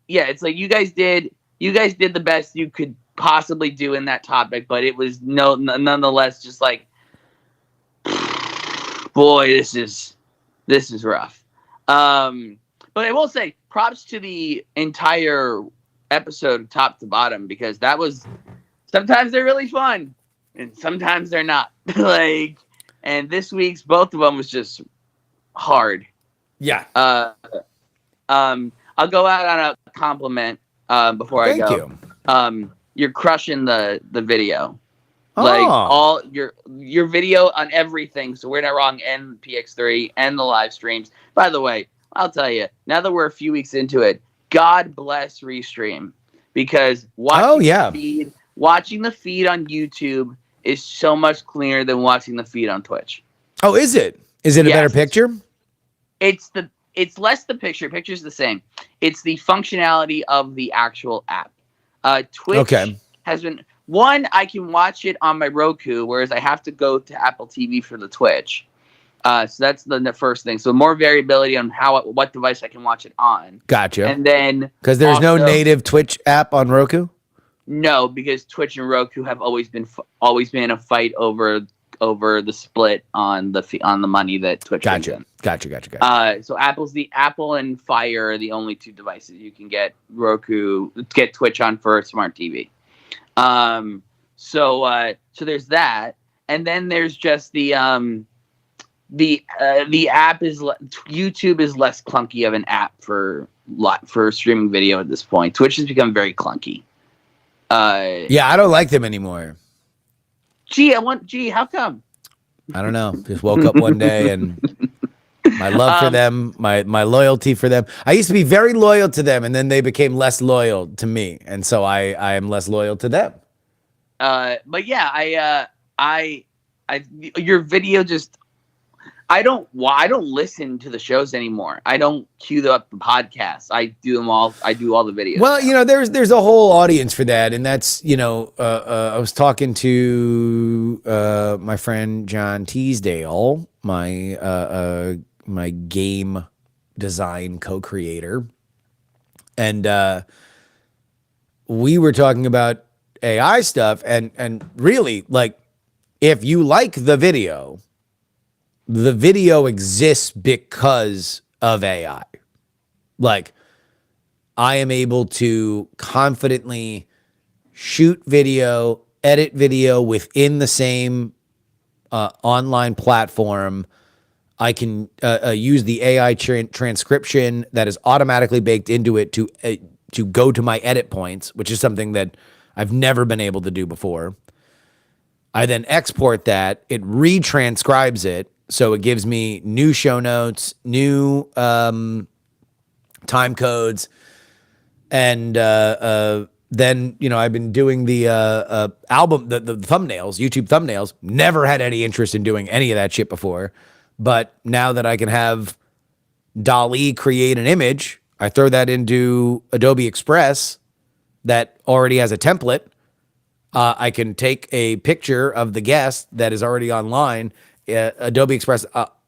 it's like you guys did the best you could possibly do in that topic, but it was nonetheless just like, boy, this is rough. But I will say props to the entire episode top to bottom, because sometimes they're really fun. and sometimes they're not. Like, and this week's both of them was just hard. Yeah. I'll go out on a compliment before I go. Thank you. You're crushing the video. Like all your video on everything, so we're not wrong, and PX3 and the live streams. By the way, I'll tell you, now that we're a few weeks into it, God bless Restream, because watching the feed on YouTube is so much cleaner than watching the feed on Twitch. Oh, is it? Is it a better picture? It's less the picture. Picture's the same. It's the functionality of the actual app. Twitch has been one. I can watch it on my Roku, whereas I have to go to Apple TV for the Twitch. So that's the first thing. So more variability on what device I can watch it on. Gotcha. And then because there's no native Twitch app on Roku. No, because Twitch and Roku have always been a fight over the split on the money that Twitch brings in. Gotcha. So Apple and Fire are the only two devices you can get Twitch on for smart TV. So there's that, and then there's just the app is YouTube is less clunky of an app for streaming video at this point. Twitch has become very clunky. Yeah, I don't like them anymore. How come? I don't know. Just woke up one day and my love for them, my loyalty for them. I used to be very loyal to them, and then they became less loyal to me, and so I am less loyal to them. But yeah, your video just. I don't listen to the shows anymore. I don't queue up the podcasts. I do them all. I do all the videos. Well, there's a whole audience for that, and that's I was talking to my friend John Teasdale, my game design co-creator, and we were talking about AI stuff, and really, like, if you like the video exists because of AI. Like, I am able to confidently shoot video, edit video within the same online platform. I can use the AI transcription that is automatically baked into it to go to my edit points, which is something that I've never been able to do before. I then export that, it retranscribes it, so it gives me new show notes, new time codes, and then I've been doing the album, the thumbnails, YouTube thumbnails. Never had any interest in doing any of that shit before, but now that I can have DALL-E create an image, I throw that into Adobe Express that already has a template. I can take a picture of the guest that is already online. Adobe Express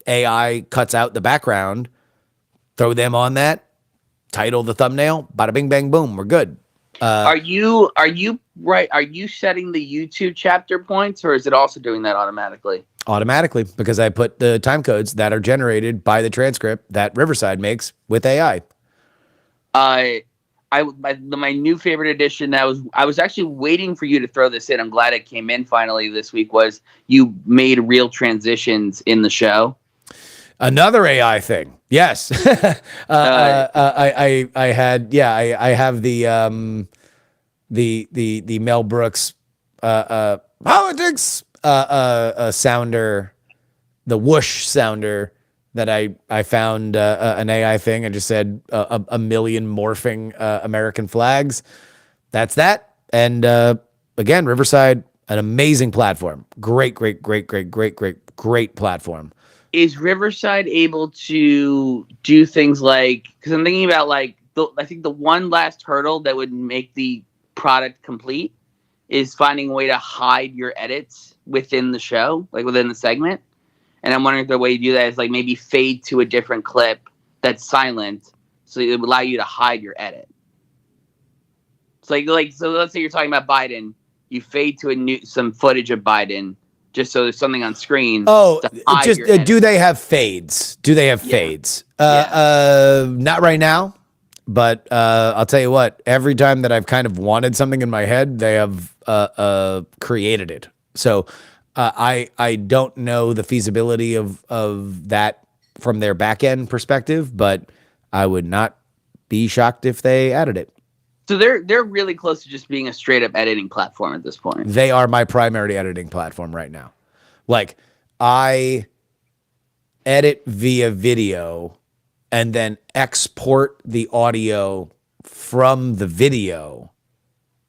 AI cuts out the background, throw them on that, title the thumbnail, bada bing bang boom, we're good. Are you right? Are you setting the YouTube chapter points, or is it also doing that automatically? Automatically, because I put the time codes that are generated by the transcript that Riverside makes with AI. My new favorite addition I was actually waiting for you to throw this in. I'm glad it came in finally this week. Was you made real transitions in the show? Another AI thing, yes. I have the Mel Brooks politics sounder, the whoosh sounder. That I found an AI thing and just said a million morphing American flags. That's that. And again, Riverside, an amazing platform. Great platform. Is Riverside able to do things like, because I'm thinking about I think the one last hurdle that would make the product complete is finding a way to hide your edits within the show, like within the segment. And I'm wondering if the way you do that is like maybe fade to a different clip that's silent, so it would allow you to hide your edit. So so let's say you're talking about Biden, you fade to some footage of Biden just so there's something on screen. Oh, just do they have fades? Fades? Not right now, but I'll tell you what. Every time that I've kind of wanted something in my head, they have created it. So I don't know the feasibility of that from their back end perspective, but I would not be shocked if they added it. So they're really close to just being a straight up editing platform at this point. They are my primary editing platform right now. Like, I edit via video and then export the audio from the video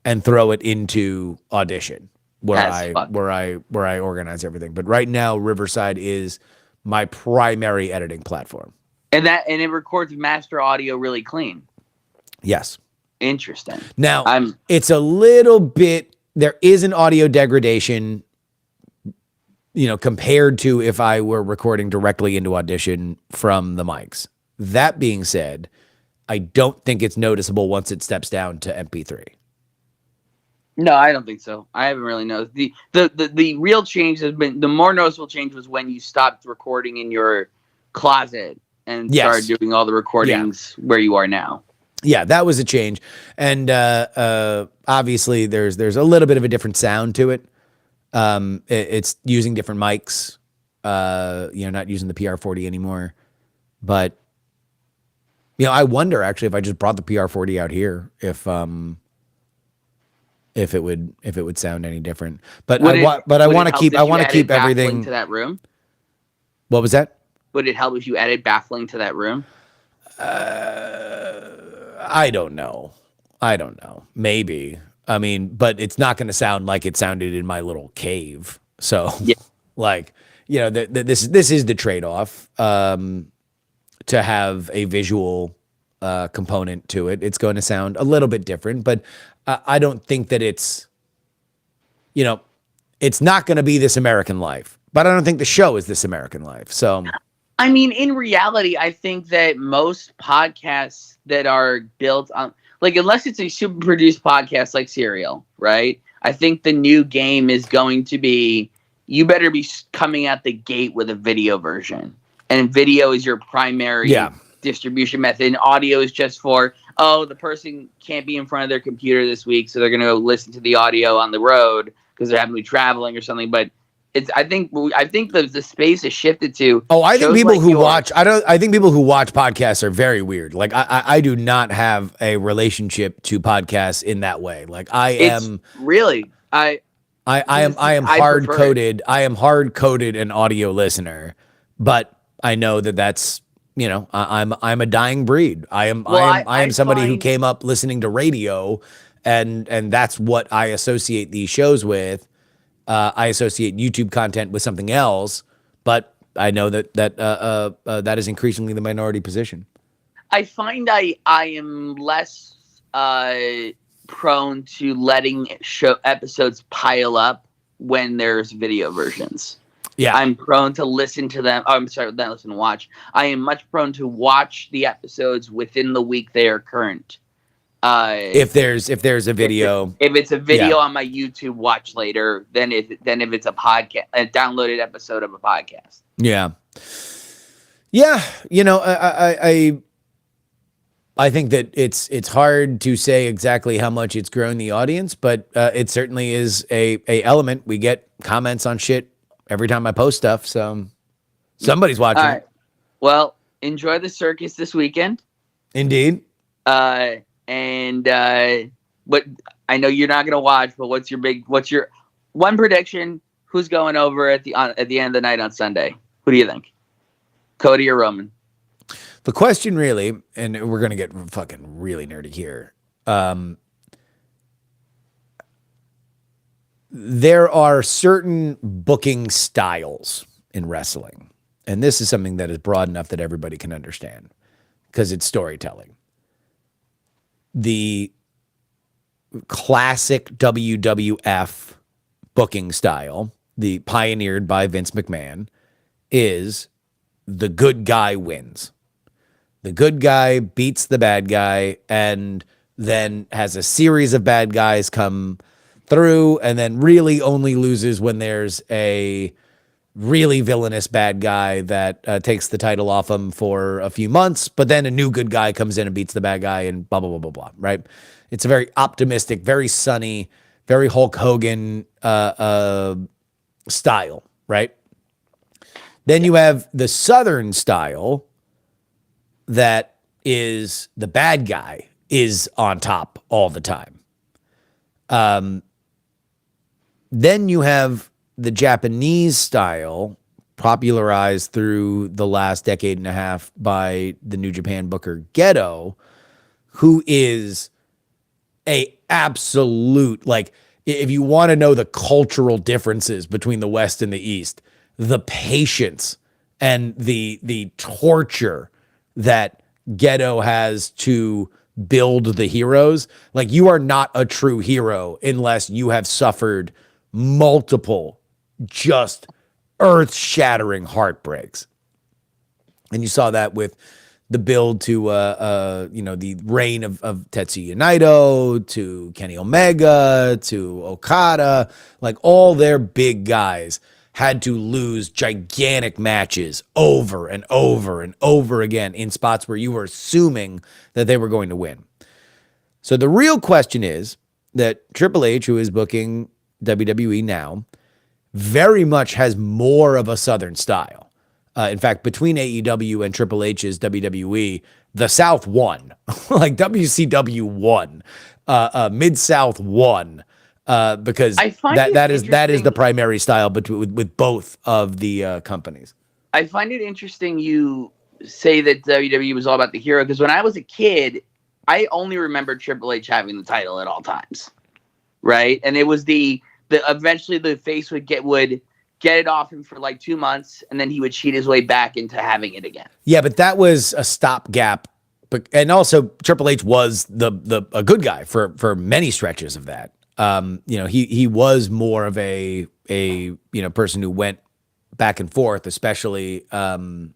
and throw it into Audition where I organize everything. But right now Riverside is my primary editing platform. And it records master audio really clean. Yes. Interesting. Now, it's a little bit, there is an audio degradation, compared to if I were recording directly into Audition from the mics. That being said, I don't think it's noticeable once it steps down to MP3. No, I don't think so. I haven't really noticed. The real change has been, the more noticeable change was when you stopped recording in your closet and started doing all the recordings where you are now. Yeah, that was a change. And obviously there's a little bit of a different sound to it. It's using different mics, not using the PR40 anymore. But, I wonder actually if I just brought the PR40 out here, if it would sound any different. But I want to keep everything to that room. What was that? Would it help if you added baffling to that room? I don't know. Maybe. I mean, but it's not going to sound like it sounded in my little cave. So, this is the trade-off to have a visual component to it. It's going to sound a little bit different, but I don't think that it's not going to be This American Life. But I don't think the show is This American Life. So, I mean, in reality, I think that most podcasts that are built on, unless it's a super produced podcast like Serial, right? I think the new game is going to be, you better be coming out the gate with a video version. And video is your primary distribution method. And audio is just for, the person can't be in front of their computer this week, so they're going to go listen to the audio on the road because they're having to be traveling or something. But I think the space has shifted to. Oh, I think people who watch. I think people who watch podcasts are very weird. Like I do not have a relationship to podcasts in that way. Like I am hard coded. I am hard coded an audio listener, but I know that's. I'm a dying breed. I am somebody who came up listening to radio, and that's what I associate these shows with. I associate YouTube content with something else, but I know that is increasingly the minority position. I find I am less prone to letting show episodes pile up when there's video versions. Yeah, I'm prone to listen to them. Oh, I'm sorry, not listen to watch. I am much prone to watch the episodes within the week they are current. If there's a video, if it's a video on my YouTube watch later, then if it's a podcast, a downloaded episode of a podcast. Yeah. I think that it's hard to say exactly how much it's grown the audience, but it certainly is a element. We get comments on shit every time I post stuff, so somebody's watching. All right. Well, enjoy the circus this weekend. Indeed. And what I know you're not gonna watch, but what's your one prediction? Who's going over at the end of the night on Sunday? Who do you think? Cody or Roman? The question really, and we're gonna get fucking really nerdy here. There are certain booking styles in wrestling, and this is something that is broad enough that everybody can understand because it's storytelling. The classic WWF booking style, the pioneered by Vince McMahon, is the good guy wins. The good guy beats the bad guy and then has a series of bad guys come through and then really only loses when there's a really villainous bad guy that takes the title off him for a few months, but then a new good guy comes in and beats the bad guy and blah, blah, blah, blah, blah, right? It's a very optimistic, very sunny, very Hulk Hogan style, right? Then you have the Southern style that is the bad guy is on top all the time. Then you have the Japanese style popularized through the last decade and a half by the New Japan booker Gedo, who is a absolute, like, if you want to know the cultural differences between the West and the East, the patience and the torture that Gedo has to build the heroes. Like, you are not a true hero unless you have suffered multiple just earth-shattering heartbreaks. And you saw that with the build to the reign of Tetsuya Naito, to Kenny Omega, to Okada. Like, all their big guys had to lose gigantic matches over and over and over again in spots where you were assuming that they were going to win. So the real question is that Triple H, who is booking WWE now, very much has more of a Southern style. In fact, between AEW and Triple H's WWE, the South won. Like, WCW won. Mid-South won. Because that is the primary style with both of the companies. I find it interesting you say that WWE was all about the hero, because when I was a kid, I only remember Triple H having the title at all times, right? And it was the eventually the face would get it off him for like 2 months, and then he would cheat his way back into having it again. Yeah, but that was a stopgap. And also Triple H was a good guy for many stretches of that. He was more of a person who went back and forth, especially when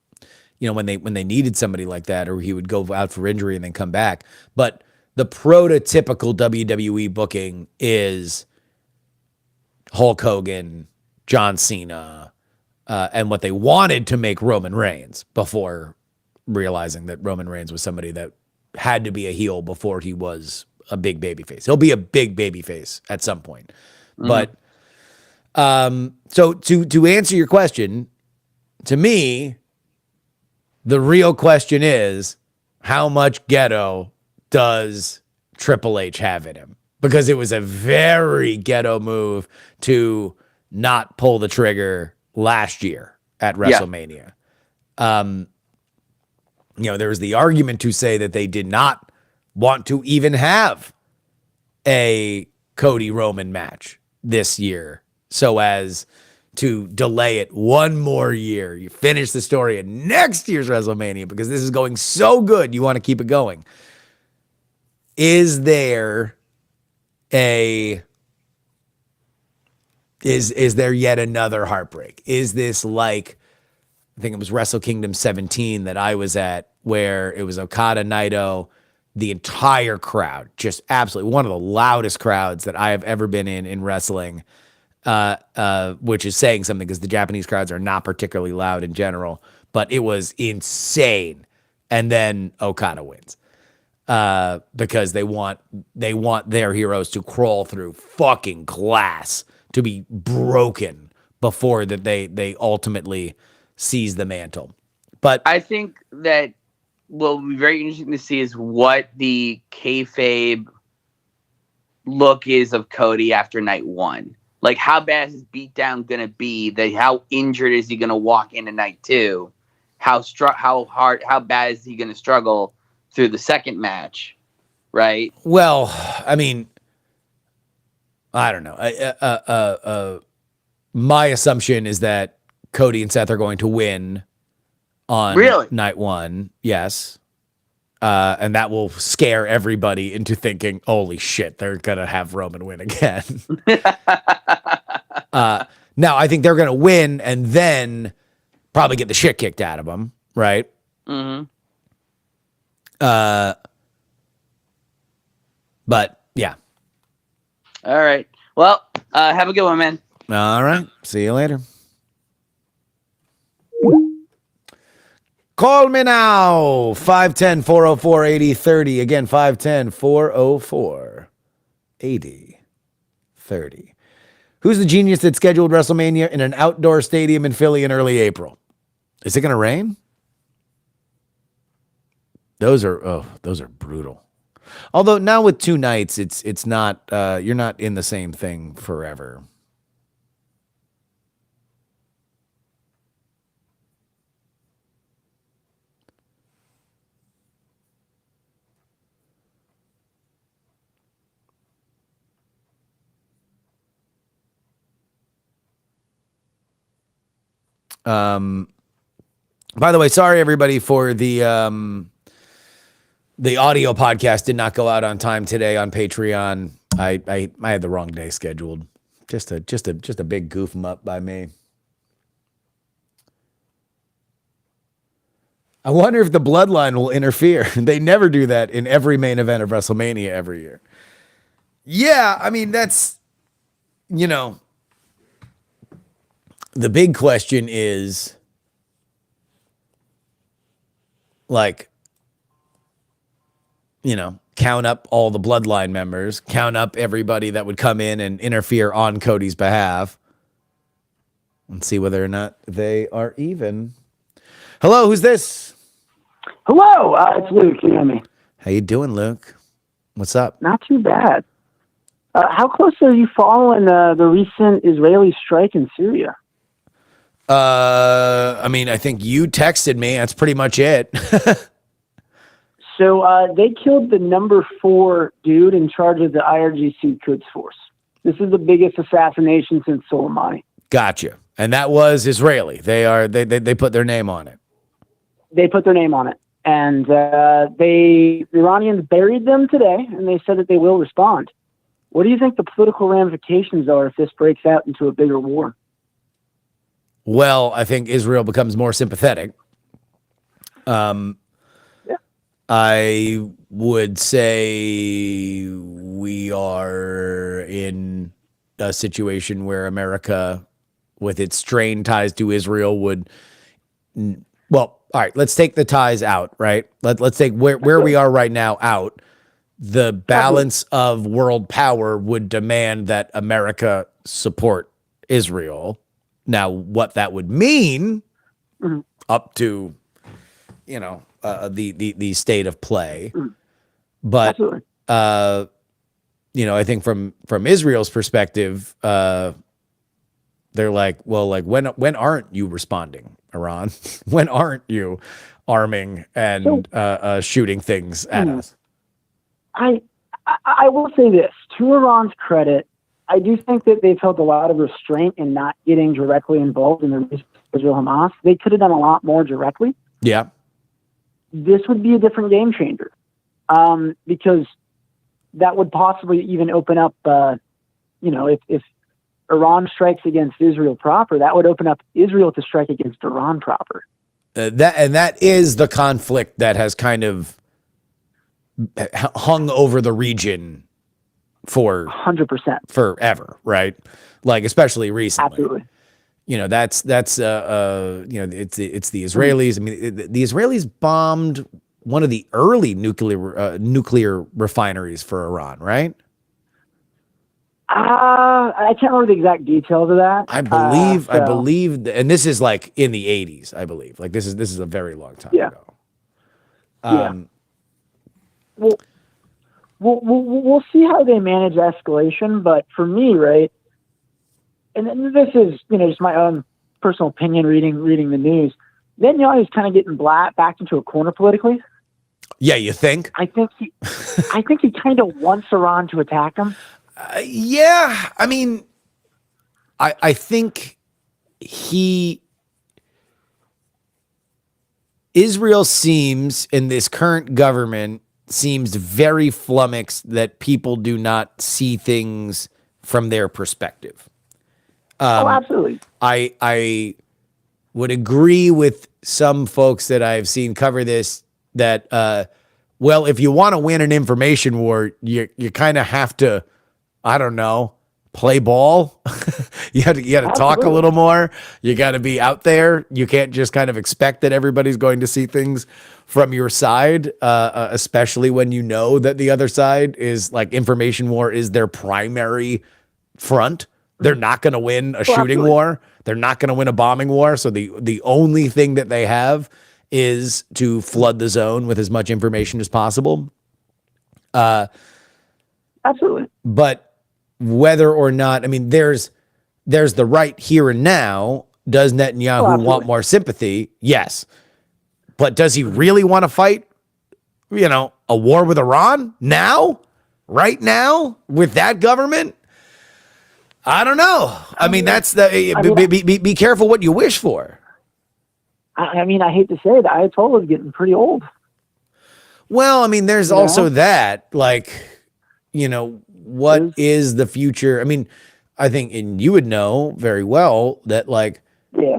they needed somebody like that, or he would go out for injury and then come back. But the prototypical WWE booking is Hulk Hogan, John Cena, and what they wanted to make Roman Reigns before realizing that Roman Reigns was somebody that had to be a heel before he was a big baby face. He'll be a big baby face at some point. But so to answer your question, to me, the real question is, how much Gedo does Triple H have in him? Because it was a very Gedo move to not pull the trigger last year at WrestleMania. There was the argument to say that they did not want to even have a Cody Roman match this year so as to delay it one more year. You finish the story at next year's WrestleMania because this is going so good. You want to keep it going. Is there is there yet another heartbreak? Is this like, I think it was Wrestle Kingdom 17 that I was at, where it was Okada, Naito, the entire crowd, just absolutely one of the loudest crowds that I have ever been in wrestling, which is saying something because the Japanese crowds are not particularly loud in general, but it was insane. And then Okada wins because they want their heroes to crawl through fucking glass to be broken before that they ultimately seize the mantle. But I think that what will be very interesting to see is what the kayfabe look is of Cody after night one. Like, how bad is his beatdown going to be? How injured is he going to walk into night two? How bad is he going to struggle through the second match? Right. Well, I mean, I don't know. My assumption is that Cody and Seth are going to win on night one. Yes. And that will scare everybody into thinking, holy shit, they're going to have Roman win again. Now, I think they're going to win and then probably get the shit kicked out of them, right? Mm-hmm. But, yeah. All right. Well, have a good one, man. All right. See you later. Call me now, 510-404-8030. Again, 510-404-8030. Who's the genius that scheduled WrestleMania in an outdoor stadium in Philly in early April? Is it going to rain? Those are brutal. Although now with 2 nights, it's not you're not in the same thing forever. By the way, sorry everybody for the audio podcast did not go out on time today on Patreon. I had the wrong day scheduled. Just a big goof 'em up by me. I wonder if the bloodline will interfere. They never do that in every main event of WrestleMania every year. Yeah, I mean that's the big question is like count up all the bloodline members, count up everybody that would come in and interfere on Cody's behalf, and see whether or not they are even. Hello, who's this? Hello, it's Luke. You know me. How you doing, Luke? What's up? Not too bad. How close are you following the recent Israeli strike in Syria? I mean, I think you texted me. That's pretty much it. So they killed the number 4 dude in charge of the IRGC Quds Force. This is the biggest assassination since Soleimani. Gotcha. And that was Israeli. They put their name on it. They put their name on it. And the Iranians buried them today, and they said that they will respond. What do you think the political ramifications are if this breaks out into a bigger war? Well, I think Israel becomes more sympathetic. I would say we are in a situation where America, with its strained ties to Israel, would. Well, all right. Let's take the ties out. Right. Let's take where we are right now out. The balance of world power would demand that America support Israel. Now, what that would mean, up to, the state of play, but I think from Israel's perspective, they're like, well, like when aren't you responding, Iran? When aren't you arming and shooting things at us? I will say this, to Iran's credit, I do think that they've held a lot of restraint in not getting directly involved in the Israel-Hamas. They could have done a lot more directly. Yeah. This would be a different game changer, because that would possibly even open up, if Iran strikes against Israel proper, that would open up Israel to strike against Iran proper. That is the conflict that has kind of hung over the region for 100% forever, right? Like especially recently. Absolutely. That's it's the Israelis. I mean, the Israelis bombed one of the early nuclear refineries for Iran, right? I can't remember the exact details of that. I believe, and this is like in the 80s, I believe. Like this is a very long time ago. We'll see how they manage escalation, but for me, right, and this is just my own personal opinion reading the news. Netanyahu is kind of getting backed into a corner politically. Yeah, you think? I think he kind of wants Iran to attack him. Yeah, I mean, I think Israel seems, in this current government, seems very flummoxed that people do not see things from their perspective. Absolutely. I would agree with some folks that I've seen cover this that, well, if you want to win an information war, you kind of have to, I don't know, play ball. you got to talk a little more. You got to be out there. You can't just kind of expect that everybody's going to see things from your side, especially when you know that the other side is like information war is their primary front, They're not going to win a shooting absolutely. war. They're not going to win a bombing war. So the only thing that they have is to flood the zone with as much information as possible. Absolutely. But whether or not, I mean, there's the right here and now. Does Netanyahu want absolutely. more sympathy? Yes. But does he really want to fight, a war with Iran now? Right now? With that government? I don't know. I mean, that's be careful what you wish for. I mean, I hate to say it, the Ayatollah is getting pretty old. Well, I mean, there's also that, like, what is the future? I mean, I think, and you would know very well that, like,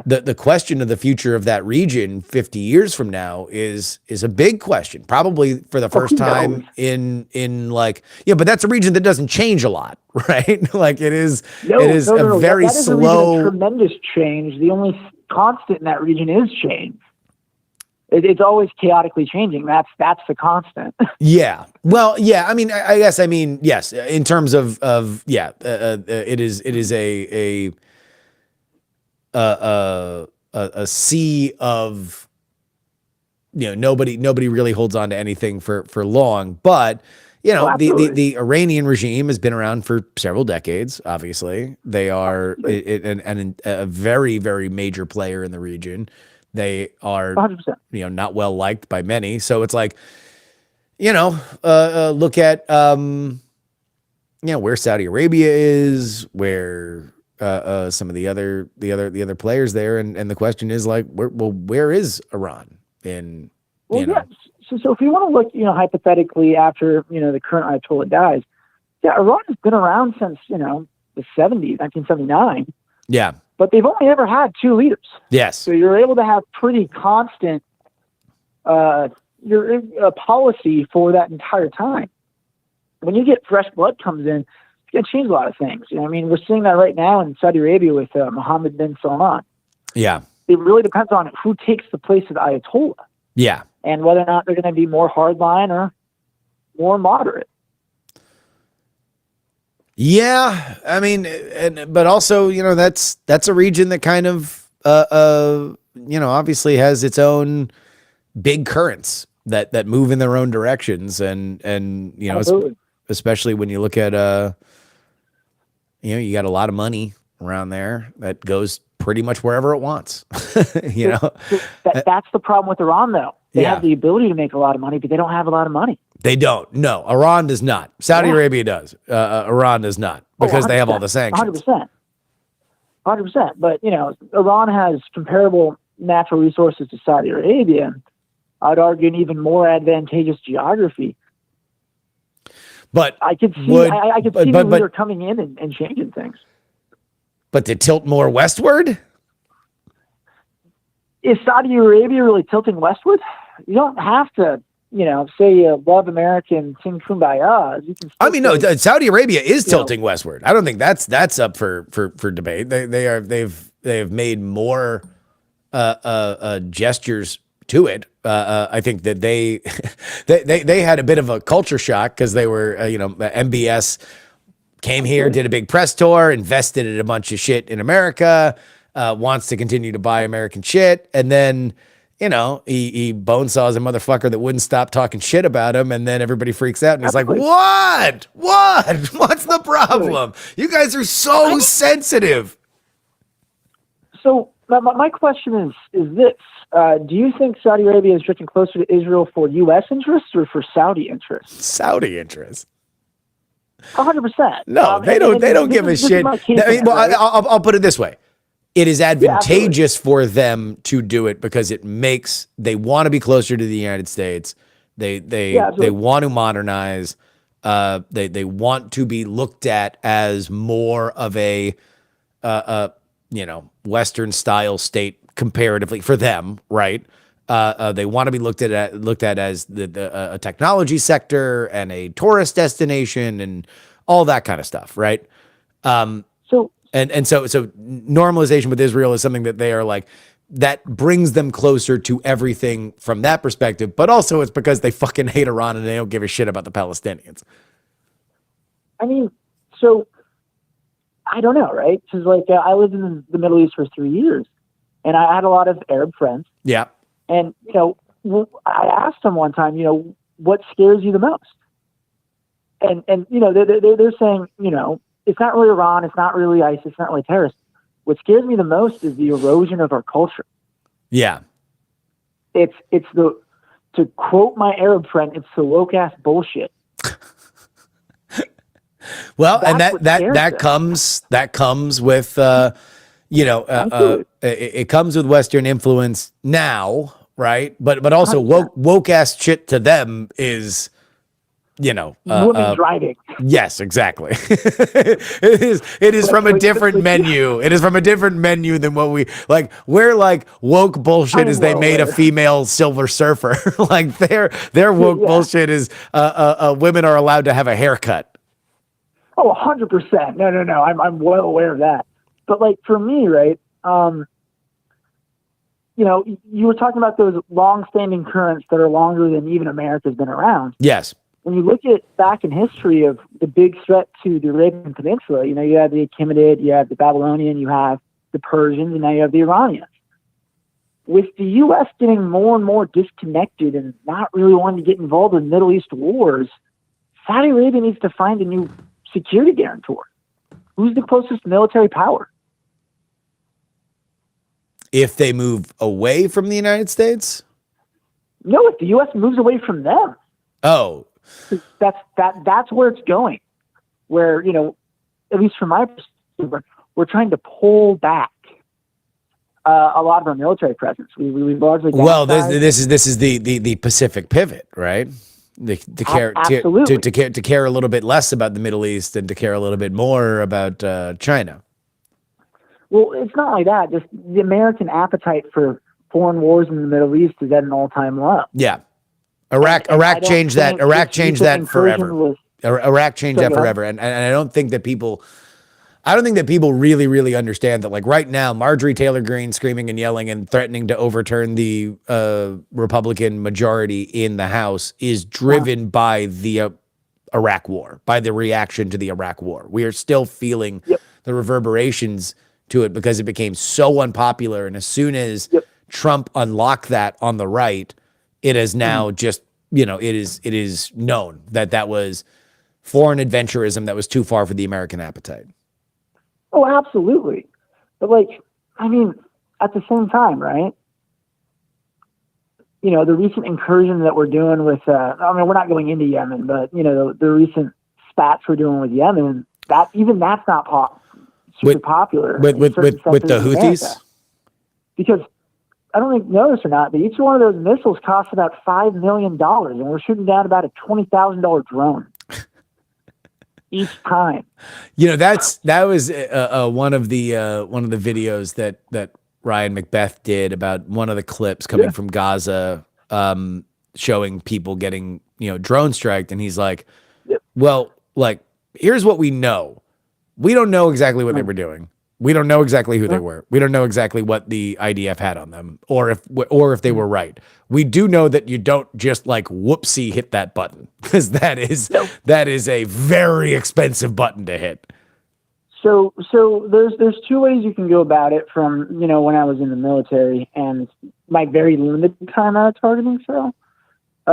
the question of the future of that region 50 years from now is a big question, probably for the first time in like, but that's a region that doesn't change a lot, right? Like it is a very slow, tremendous change. The only constant in that region is change. It's always chaotically changing. That's the constant. Yeah. Well, yeah. I mean, I guess. I mean, yes. In terms of it is a sea of, nobody really holds on to anything for long. But the Iranian regime has been around for several decades. Obviously, they are a very, very major player in the region. They are 100%. Not well liked by many. So it's like, look at where Saudi Arabia is, where some of the other players there, and the question is like, where is Iran in? Yeah. So if you want to look, hypothetically after the current Ayatollah dies, Iran has been around since the 70s, 1979. Yeah. But they've only ever had two leaders. Yes. So you're able to have pretty constant policy for that entire time. When you get fresh blood comes in, it's going to change a lot of things. I mean, we're seeing that right now in Saudi Arabia with Mohammed bin Salman. Yeah. It really depends on who takes the place of the Ayatollah. Yeah. And whether or not they're going to be more hardline or more moderate. Yeah, I mean, but also, that's a region that kind of, obviously has its own big currents that move in their own directions, and especially when you look at, you got a lot of money around there that goes pretty much wherever it wants. That's the problem with Iran, though. They have the ability to make a lot of money, but they don't have a lot of money. They don't. No, Iran does not. Saudi Arabia does. Iran does not, because they have all the sanctions. 100%. But, Iran has comparable natural resources to Saudi Arabia. And I'd argue an even more advantageous geography. But I could see the leader coming in and changing things. But to tilt more westward? Is Saudi Arabia really tilting westward? You don't have to, say you love America and sing Kumbaya. You can no, Saudi Arabia is tilting westward. I don't think that's up for debate. They've made more gestures to it. I think that they had a bit of a culture shock because they were, MBS came here, did a big press tour, invested in a bunch of shit in America, wants to continue to buy American shit, and then he bonesaws a motherfucker that wouldn't stop talking shit about him, and then everybody freaks out, and he's like, what? What's the problem? You guys are so sensitive. So my question is this. Do you think Saudi Arabia is drifting closer to Israel for U.S. interests or for Saudi interests? Saudi interests. 100%. No, they don't give a shit. I'll put it this way. It is advantageous for them to do it because they want to be closer to the United States. They want to modernize. They want to be looked at as more of a Western style state comparatively for them, right? They want to be looked at as a technology sector and a tourist destination and all that kind of stuff, right? So normalization with Israel is something that they are like, that brings them closer to everything from that perspective, but also it's because they fucking hate Iran and they don't give a shit about the Palestinians. I mean, so I don't know, right? Because like I lived in the Middle East for 3 years, and I had a lot of Arab friends. Yeah. And I asked them one time, what scares you the most? And they're saying, it's not really Iran, it's not really ISIS, it's not really terrorists. What scares me the most is the erosion of our culture. Yeah. It's to quote my Arab friend, it's the woke ass bullshit. Well, and That's that comes with it comes with Western influence now, right? But also woke ass shit to them is women driving. Yes, exactly. It is from a different menu. It is from a different menu than what we like. We're like woke bullshit is they made a female silver surfer. Like their woke bullshit is women are allowed to have a haircut. Oh, 100%. No. I'm well aware of that. But like for me, right? You were talking about those long-standing currents that are longer than even America's been around. Yes. When you look at back in history of the big threat to the Arabian Peninsula, you have the Achaemenid, you have the Babylonian, you have the Persians, and now you have the Iranians. With the U.S. getting more and more disconnected and not really wanting to get involved in Middle East wars, Saudi Arabia needs to find a new security guarantor. Who's the closest military power? If they move away from the United States? No, if the U.S. moves away from them. Oh. That's where it's going. Where, at least from my perspective, we're trying to pull back a lot of our military presence. We largely this is the Pacific pivot, right? To care a little bit less about the Middle East and to care a little bit more about China. Well, it's not like that. Just the American appetite for foreign wars in the Middle East is at an all-time low. Yeah. Iraq changed that. Iraq changed that forever. Iraq changed that forever. And I don't think that people really, really understand that. Like right now, Marjorie Taylor Greene screaming and yelling and threatening to overturn the Republican majority in the House is driven by the Iraq war, by the reaction to the Iraq war. We are still feeling the reverberations to it because it became so unpopular. And as soon as Trump unlocked that on the right, it is now just, it is known that was foreign adventurism that was too far for the American appetite. Oh, absolutely. But at the same time, right? The recent incursion that we're doing with, we're not going into Yemen, but, the recent spats we're doing with Yemen, that's not super popular. With the Houthis? Because I don't think you know this or not, but each one of those missiles costs about $5 million, and we're shooting down about a $20,000 drone each time. That was one of the videos that Ryan Macbeth did about one of the clips coming from Gaza, showing people getting drone striked, and he's like, well, like here's what we know. We don't know exactly what they were doing. We don't know exactly who they were. We don't know exactly what the IDF had on them, or if they were right. We do know that you don't just like whoopsie hit that button, because that is a very expensive button to hit. So there's two ways you can go about it from when I was in the military and my very limited time out of targeting. So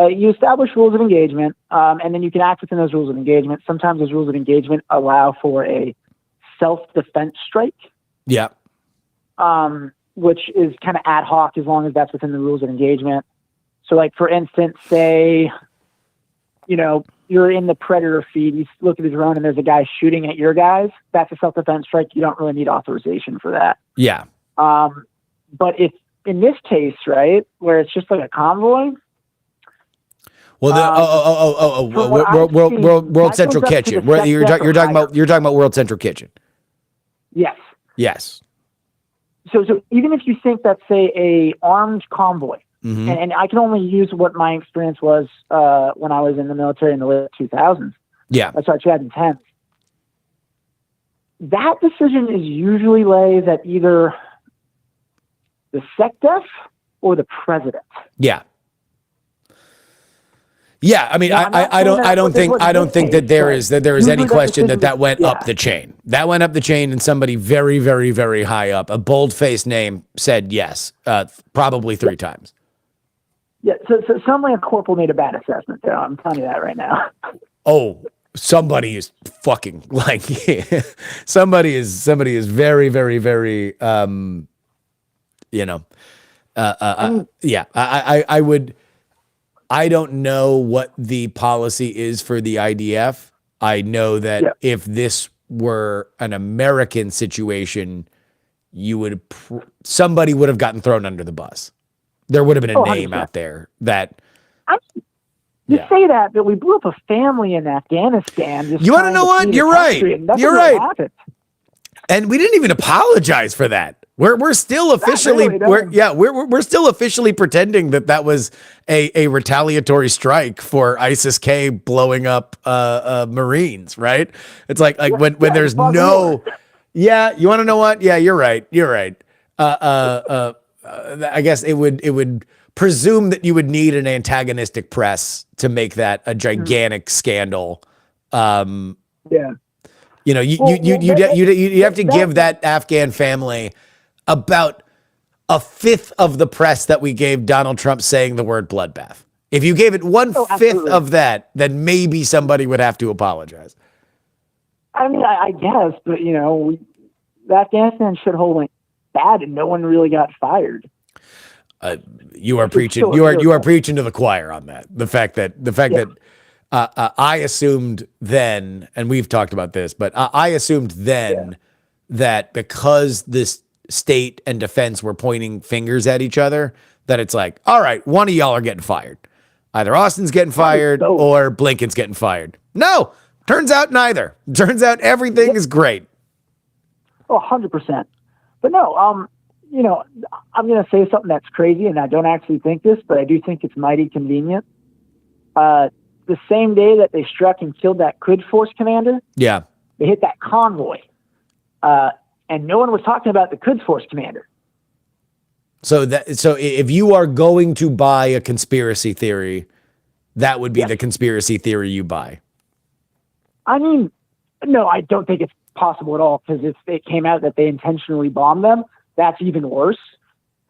you establish rules of engagement, and then you can act within those rules of engagement. Sometimes those rules of engagement allow for a self-defense strike. Yeah. Which is kind of ad hoc as long as that's within the rules of engagement. So like, for instance, say, you're in the predator feed, you look at the drone and there's a guy shooting at your guys. That's a self-defense strike. You don't really need authorization for that. Yeah. But if in this case, right, where it's just like a convoy. Well, World Central Kitchen. You're talking about World Central Kitchen. Yes. Yes. So even if you think that's a armed convoy, and I can only use what my experience was when I was in the military in the late 2000s. Yeah. Sorry, 2010s. That decision is usually lays at either the SecDef or the president. Yeah. Yeah, I mean, Yeah, I'm not I don't, saying I don't that this think, wasn't I don't his think case, that there but is any usually that question that decision went was- up the chain. That went up the chain, and somebody very, very, very high up, a bold-faced name, said yes, probably 3 times. Yeah, so sounds like a corporal made a bad assessment there. I'm telling you that right now. Oh, somebody is fucking like somebody is very, very, very you know, yeah. I would. I don't know what the policy is for the IDF. I know that Yeah. if this were an American situation, somebody would have gotten thrown under the bus. There would have been a name 100%. out there that. You Yeah. say that, but we blew up a family in Afghanistan. Just You wanna trying know what? feed a You're right. country, and nothing You're really right. happened. And we didn't even apologize for that. We're still officially really, no. we're still officially pretending that was a retaliatory strike for ISIS-K blowing up Marines, right? It's like when there's fuck no. Yeah, you want to know what? Yeah, you're right. You're right. I guess it would presume that you would need an antagonistic press to make that a gigantic scandal. Yeah. You know, you have to give that Afghan family about a fifth of the press that we gave Donald Trump saying the word bloodbath. If you gave it 1/5 absolutely. of that, then maybe somebody would have to apologize. I mean, I guess, but the Afghanistan shithole went bad, and no one really got fired. You are preaching. still- You are preaching to the choir on that. The fact that I assumed then, and we've talked about this, but I assumed then that because this state and defense were pointing fingers at each other, that it's like, all right, one of y'all are getting fired. Either Austin's getting fired so. or Blinken's getting fired. No, turns out neither. Turns out everything is great. Oh, 100%. But no, I'm going to say something that's crazy, and I don't actually think this, but I do think it's mighty convenient. The same day that they struck and killed that Quds Force commander, Yeah. they hit that convoy. And no one was talking about the Quds Force commander. So if you are going to buy a conspiracy theory, that would be the conspiracy theory you buy. I mean, no, I don't think it's possible at all, because if it came out that they intentionally bombed them, that's even worse.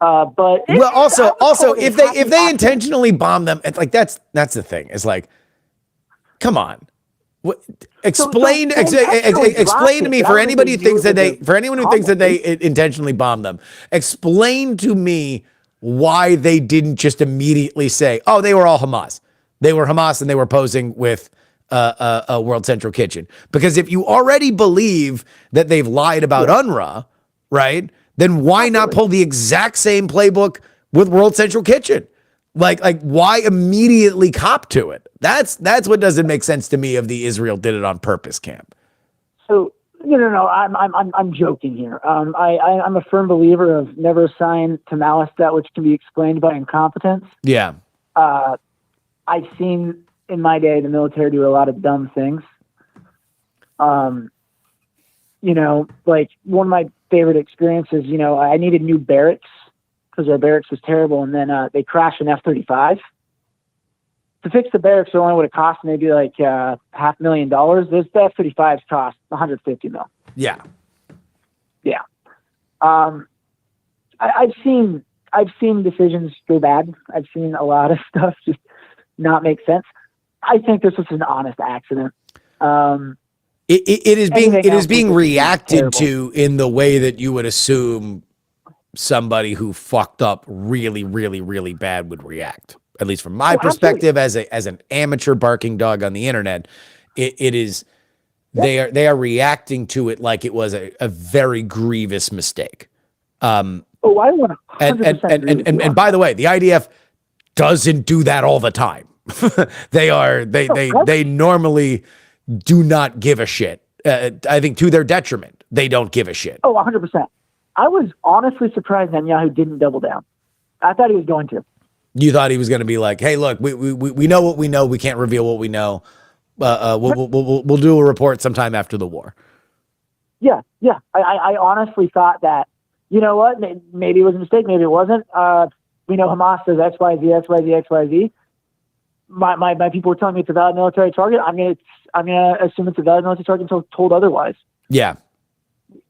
But also if they intentionally bomb them, it's like that's the thing. It's like, come on. Explain to me, for anybody who thinks that they intentionally bombed them. Explain to me why they didn't just immediately say, "Oh, they were all Hamas. They were Hamas and they were posing with a World Central Kitchen." Because if you already believe that they've lied about UNRWA, right? Then why not pull the exact same playbook with World Central Kitchen? Like why immediately cop to it? That's what doesn't make sense to me of the Israel did it on purpose camp. So no, I'm joking here. I'm a firm believer of never assign to malice that which can be explained by incompetence. Yeah. I've seen in my day the military do a lot of dumb things. Like one of my favorite experiences, I needed new barracks because our barracks was terrible, and then they crashed an F-35. To fix the barracks, it only would have cost maybe like $500,000. Those F-35s cost $150 million. Yeah. Yeah. I've seen decisions go bad. I've seen a lot of stuff just not make sense. I think this was an honest accident. It is being reacted terrible. to in the way that you would assume somebody who fucked up really, really, really bad would react. At least from my perspective, as an amateur barking dog on the internet, it is they are reacting to it like it was a very grievous mistake. I want to and by the way, the IDF doesn't do that all the time. They normally do not give a shit. I think to their detriment, they don't give a shit. Oh, 100%. I was honestly surprised Netanyahu didn't double down. I thought he was going to. You thought he was going to be like, "Hey, look, we know what we know. We can't reveal what we know. We'll do a report sometime after the war." Yeah. I honestly thought that. You know what? Maybe it was a mistake. Maybe it wasn't. We know Hamas says X, Y, Z, X, Y, Z, X, Y, Z. my people were telling me it's a valid military target. I'm gonna assume it's a valid military target until told otherwise. Yeah.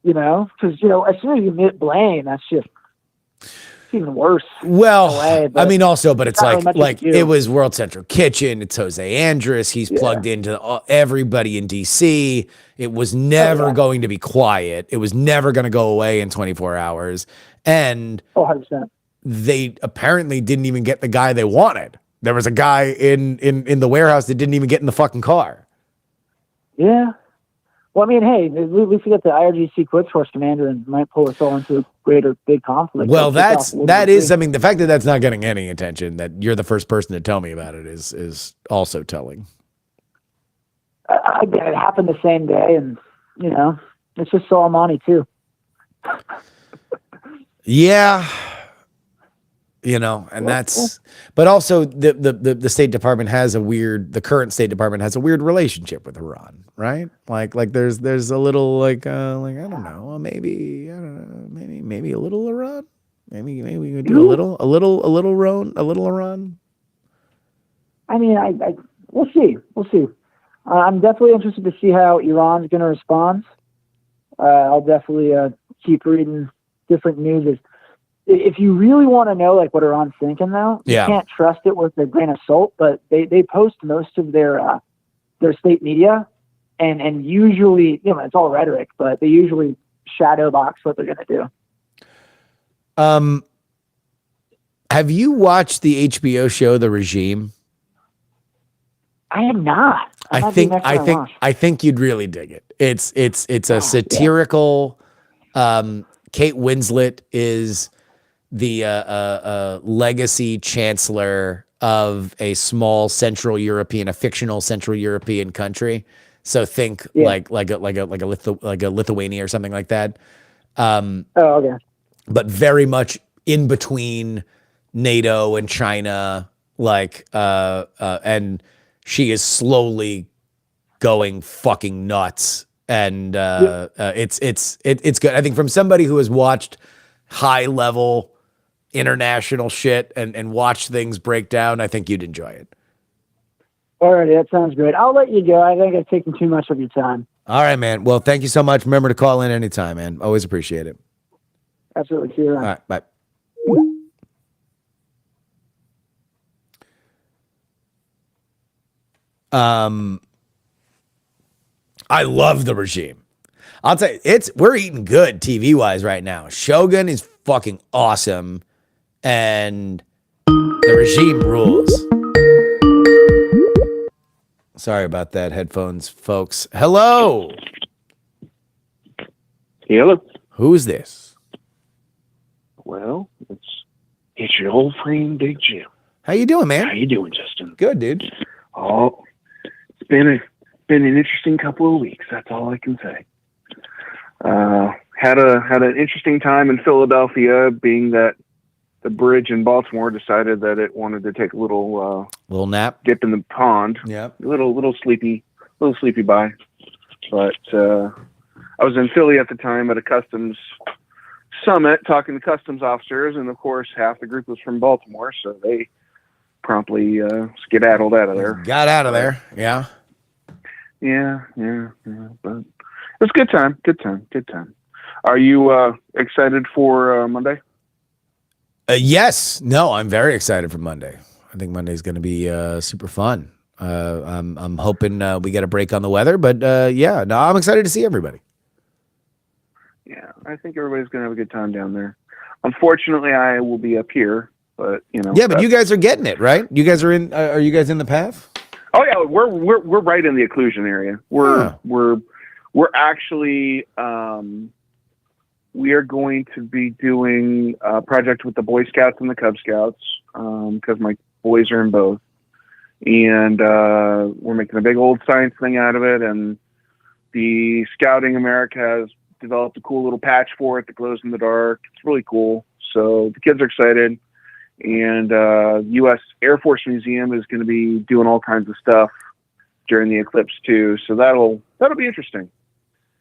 Because as soon as you admit blame, that's just even worse. Well, way, I mean, also, but it's not really much you can do. it was World Central Kitchen. It's Jose Andrus. He's plugged into everybody in DC. It was never going to be quiet. It was never going to go away in 24 hours. And 100%. they apparently didn't even get the guy they wanted. There was a guy in the warehouse that didn't even get in the fucking car. Yeah. Well, I mean, hey, at least we got the IRGC Quds Force commander and might pull us all into a greater big conflict. Well, I mean, the fact that that's not getting any attention, that you're the first person to tell me about it is also telling. Again, it happened the same day, and it's just Soleimani too. Yeah. And that's, but also the State Department has the current State Department has a weird relationship with Iran, right? Like there's a little I don't know, maybe a little Iran, maybe we could do a little Iran. I mean, we'll see. I'm definitely interested to see how Iran's going to respond. I'll definitely keep reading different news. If you really want to know what Iran's thinking, though, you can't trust it with a grain of salt. But they post most of their state media, and usually it's all rhetoric, but they usually shadow box what they're going to do. Have you watched the HBO show The Regime? I am not. I think you'd really dig it. It's a satirical. Kate Winslet is the legacy chancellor of a small a fictional Central European country. So think like a Lithuania or something like that. Okay. But very much in between NATO and China, and she is slowly going fucking nuts. And it's good. I think from somebody who has watched high level international shit and watched things break down, I think you'd enjoy it. All right, that sounds great. I'll let you go. I think I've taken too much of your time. All right, man. Well, thank you so much. Remember to call in anytime, man. Always appreciate it. Absolutely. See you around. All right, bye. I love The Regime. I'll tell you, we're eating good TV wise right now. Shogun is fucking awesome, and The Regime rules. Sorry about that, headphones, folks. Hello. Hello. Who's this? Well, it's your old friend Big Jim. How you doing, man? How you doing, Justin? Good, dude. Oh, it's been an interesting couple of weeks. That's all I can say. Had an interesting time in Philadelphia, being that the bridge in Baltimore decided that it wanted to take a little nap, dip in the pond. Yeah, little sleepy by. But I was in Philly at the time at a customs summit talking to customs officers, and of course half the group was from Baltimore, so they promptly skedaddled out of there. Got out of there. Yeah. But it was a good time. Are you excited for Monday? Yes. No, I'm very excited for Monday. I think Monday's going to be super fun. I'm hoping we get a break on the weather, but I'm excited to see everybody. Yeah, I think everybody's going to have a good time down there. Unfortunately, I will be up here, but Yeah, but you guys are getting it, right? You guys are in. Are you guys in the path? Oh yeah, we're right in the occlusion area. We're actually we are going to be doing a project with the Boy Scouts and the Cub Scouts because my boys are in both, and we're making a big old science thing out of it. And the Scouting America has developed a cool little patch for it that glows in the dark. It's really cool. So the kids are excited. And U.S. Air Force Museum is going to be doing all kinds of stuff during the eclipse too. So that'll be interesting,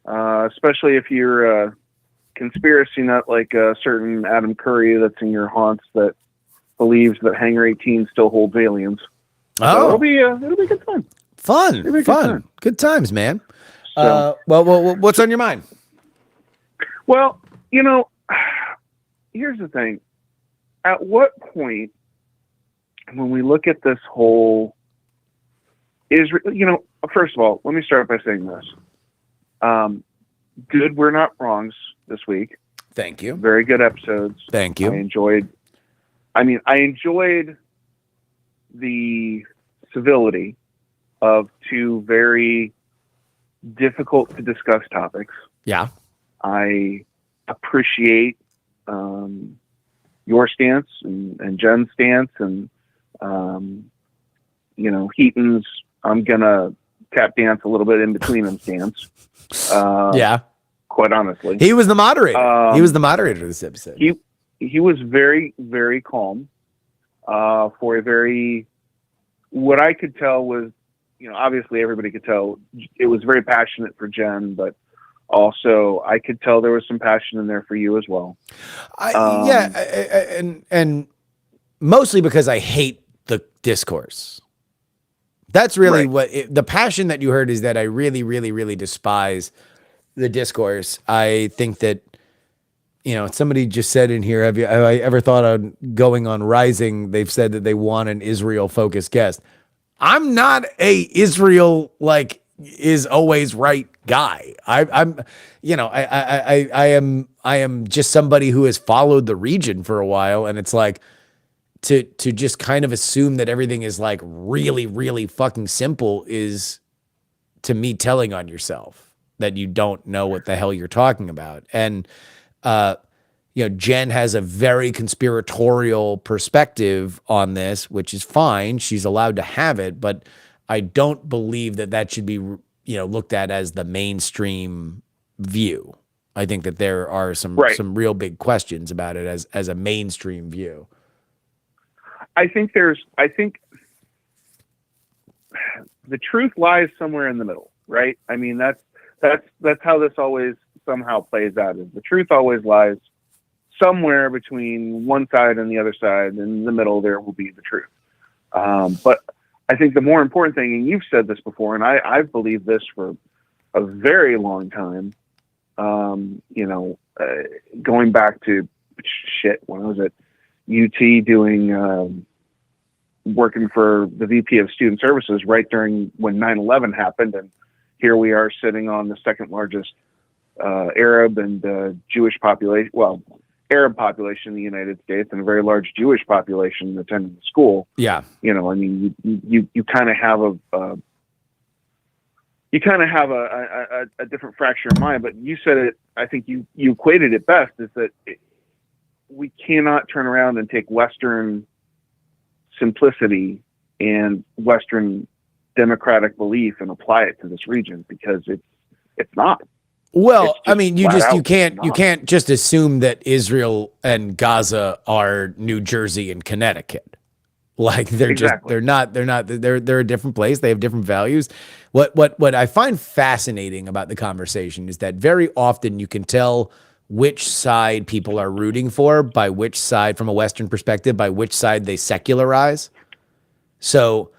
especially if you're a conspiracy nut like a certain Adam Curry that's in your haunts that believes that Hangar 18 still holds aliens. So Oh, it'll be good fun. fun, It'll be a good fun. time. Good times, man. So, Well, what's on your mind? well, here's the thing. At what point, when we look at this whole Israel, first of all, let me start by saying this. Good We're Not Wrongs this week. Thank you. Very good episodes. Thank you. I enjoyed the civility of two very difficult to discuss topics. Yeah. I appreciate your stance and Jen's stance and Heaton's I'm gonna tap dance a little bit in between them stance. Yeah. Quite honestly. He was the moderator. He was the moderator of this episode. He was very, very calm for a very, what I could tell was, obviously everybody could tell it was very passionate for Jen, but also I could tell there was some passion in there for you as well. And mostly because I hate the discourse. That's really right. the passion that you heard is that I really, really, really despise the discourse. I think that, somebody just said in here, have I ever thought of going on Rising? They've said that they want an Israel focused guest. I'm not a Israel is always right guy. I am just somebody who has followed the region for a while, and it's like to just kind of assume that everything is like really, really fucking simple is to me telling on yourself that you don't know what the hell you're talking about. And Jen has a very conspiratorial perspective on this, which is fine. She's allowed to have it, but I don't believe that should be, looked at as the mainstream view. I think that there are some real big questions about it as a mainstream view. I think the truth lies somewhere in the middle, right? I mean, that's how this always somehow plays out. Is the truth always lies somewhere between one side and the other side, and in the middle there will be the truth. But I think the more important thing, and you've said this before, and I've believed this for a very long time, going back to when I was at UT doing working for the VP of Student Services right during when 9/11 happened, and here we are sitting on the second largest Arab and Jewish population, Arab population in the United States, and a very large Jewish population attending the school. Yeah, I mean, you kind of have a different fracture of mind. But you said it. I think you equated it best. Is that we cannot turn around and take Western simplicity and Western democratic belief and apply it to this region, because it's not. Well, I mean, you can't just assume that Israel and Gaza are New Jersey and Connecticut. Like they're a different place. They have different values. What I find fascinating about the conversation is that very often you can tell which side people are rooting for by which side, from a Western perspective, by which side they secularize. So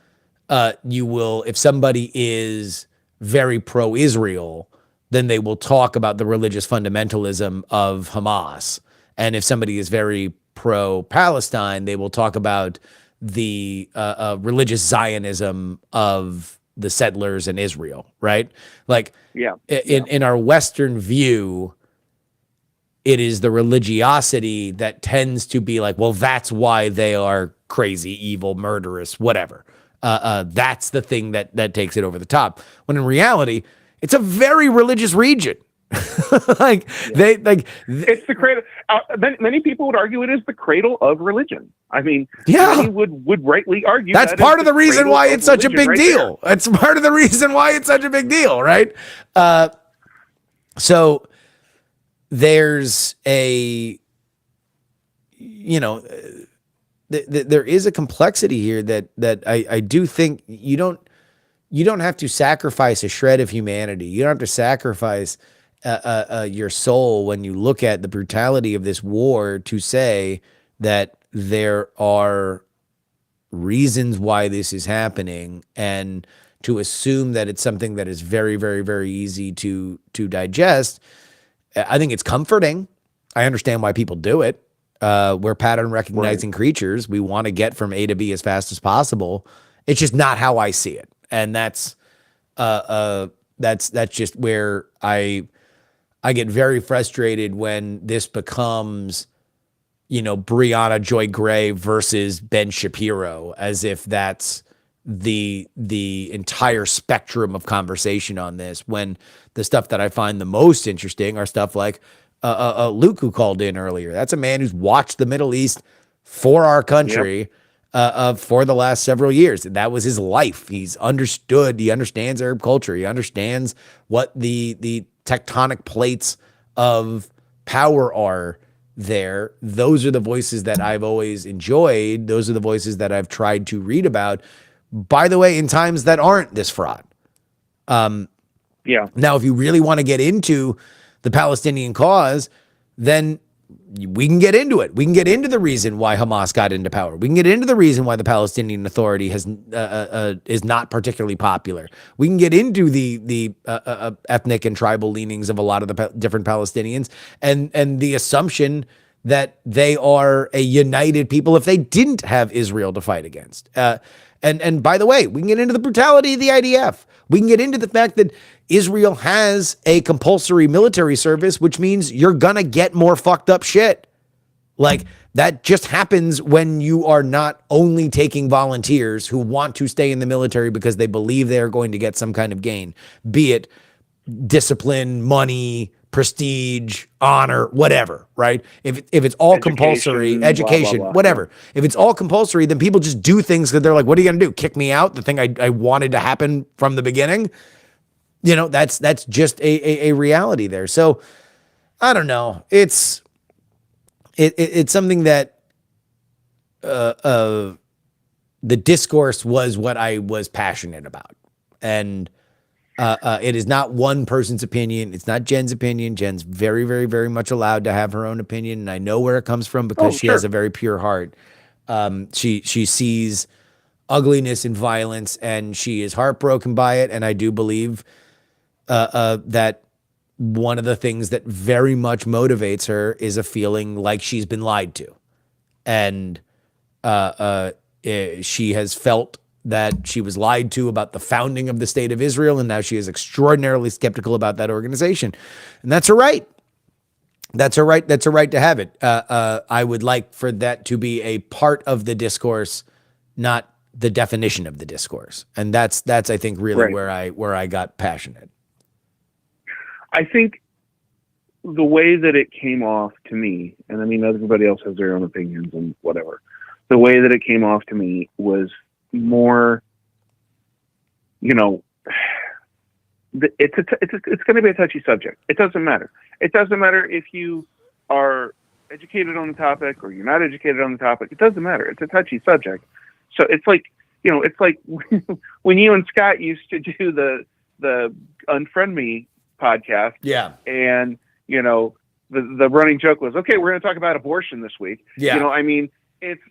you will, if somebody is very pro-Israel, then they will talk about the religious fundamentalism of Hamas. And if somebody is very pro-Palestine, they will talk about the religious Zionism of the settlers in Israel, right? Like, in our Western view, it is the religiosity that tends to be like, well, that's why they are crazy, evil, murderous, whatever. That's the thing that takes it over the top. When in reality, it's a very religious region. It's the cradle. Many people would argue it is the cradle of religion. I mean, many would rightly argue that's part of the reason why it's such a big deal. That's part of the reason why it's such a big deal, right? So there's there is a complexity here that I do think you don't have to sacrifice a shred of humanity. You don't have to sacrifice your soul when you look at the brutality of this war to say that there are reasons why this is happening and to assume that it's something that is very, very, very easy to digest. I think it's comforting. I understand why people do it. We're pattern recognizing creatures. We want to get from A to B as fast as possible. It's just not how I see it. And that's just where I get very frustrated when this becomes, Brianna Joy Gray versus Ben Shapiro, as if that's the entire spectrum of conversation on this, when the stuff that I find the most interesting are stuff like Luke, who called in earlier. That's a man who's watched the Middle East for our country for the last several years. That was his life. He understands Arab culture. He understands what the tectonic plates of power are there. Those are the voices that I've always enjoyed. Those are the voices that I've tried to read about, by the way, in times that aren't this fraught. Now, if you really want to get into the Palestinian cause, then we can get into it. We can get into the reason why Hamas got into power. We can get into the reason why the Palestinian Authority is not particularly popular. We can get into the ethnic and tribal leanings of a lot of the different Palestinians and the assumption that they are a united people if they didn't have Israel to fight against. And by the way, we can get into the brutality of the IDF. We can get into the fact that Israel has a compulsory military service, which means you're going to get more fucked up shit. Like, that just happens when you are not only taking volunteers who want to stay in the military because they believe they are going to get some kind of gain, be it discipline, money, prestige, honor, whatever, right? If it's all compulsory, education, blah, blah. whatever. If it's all compulsory, then people just do things that they're like, what are you going to do? Kick me out? The thing I wanted to happen from the beginning? That's just a reality there. So I don't know. It's something that the discourse was what I was passionate about. And it is not one person's opinion. It's not Jen's opinion. Jen's very, very, very much allowed to have her own opinion. And I know where it comes from because she has a very pure heart. She sees ugliness and violence and she is heartbroken by it. And I do believe that one of the things that very much motivates her is a feeling like she's been lied to. And she has felt that she was lied to about the founding of the state of Israel, and now she is extraordinarily skeptical about that organization. And that's her right. That's her right. That's her right to have it. I would like for that to be a part of the discourse, not the definition of the discourse. And that's I think really where I got passionate. I think the way that it came off to me, and I mean, everybody else has their own opinions and whatever. The way that it came off to me was more, it's going to be a touchy subject. It doesn't matter. It doesn't matter if you are educated on the topic or you're not educated on the topic. It doesn't matter. It's a touchy subject. So it's like, it's like when you and Scott used to do the Unfriend Me podcast. Yeah. And, the running joke was, okay, we're going to talk about abortion this week. Yeah. I mean, it's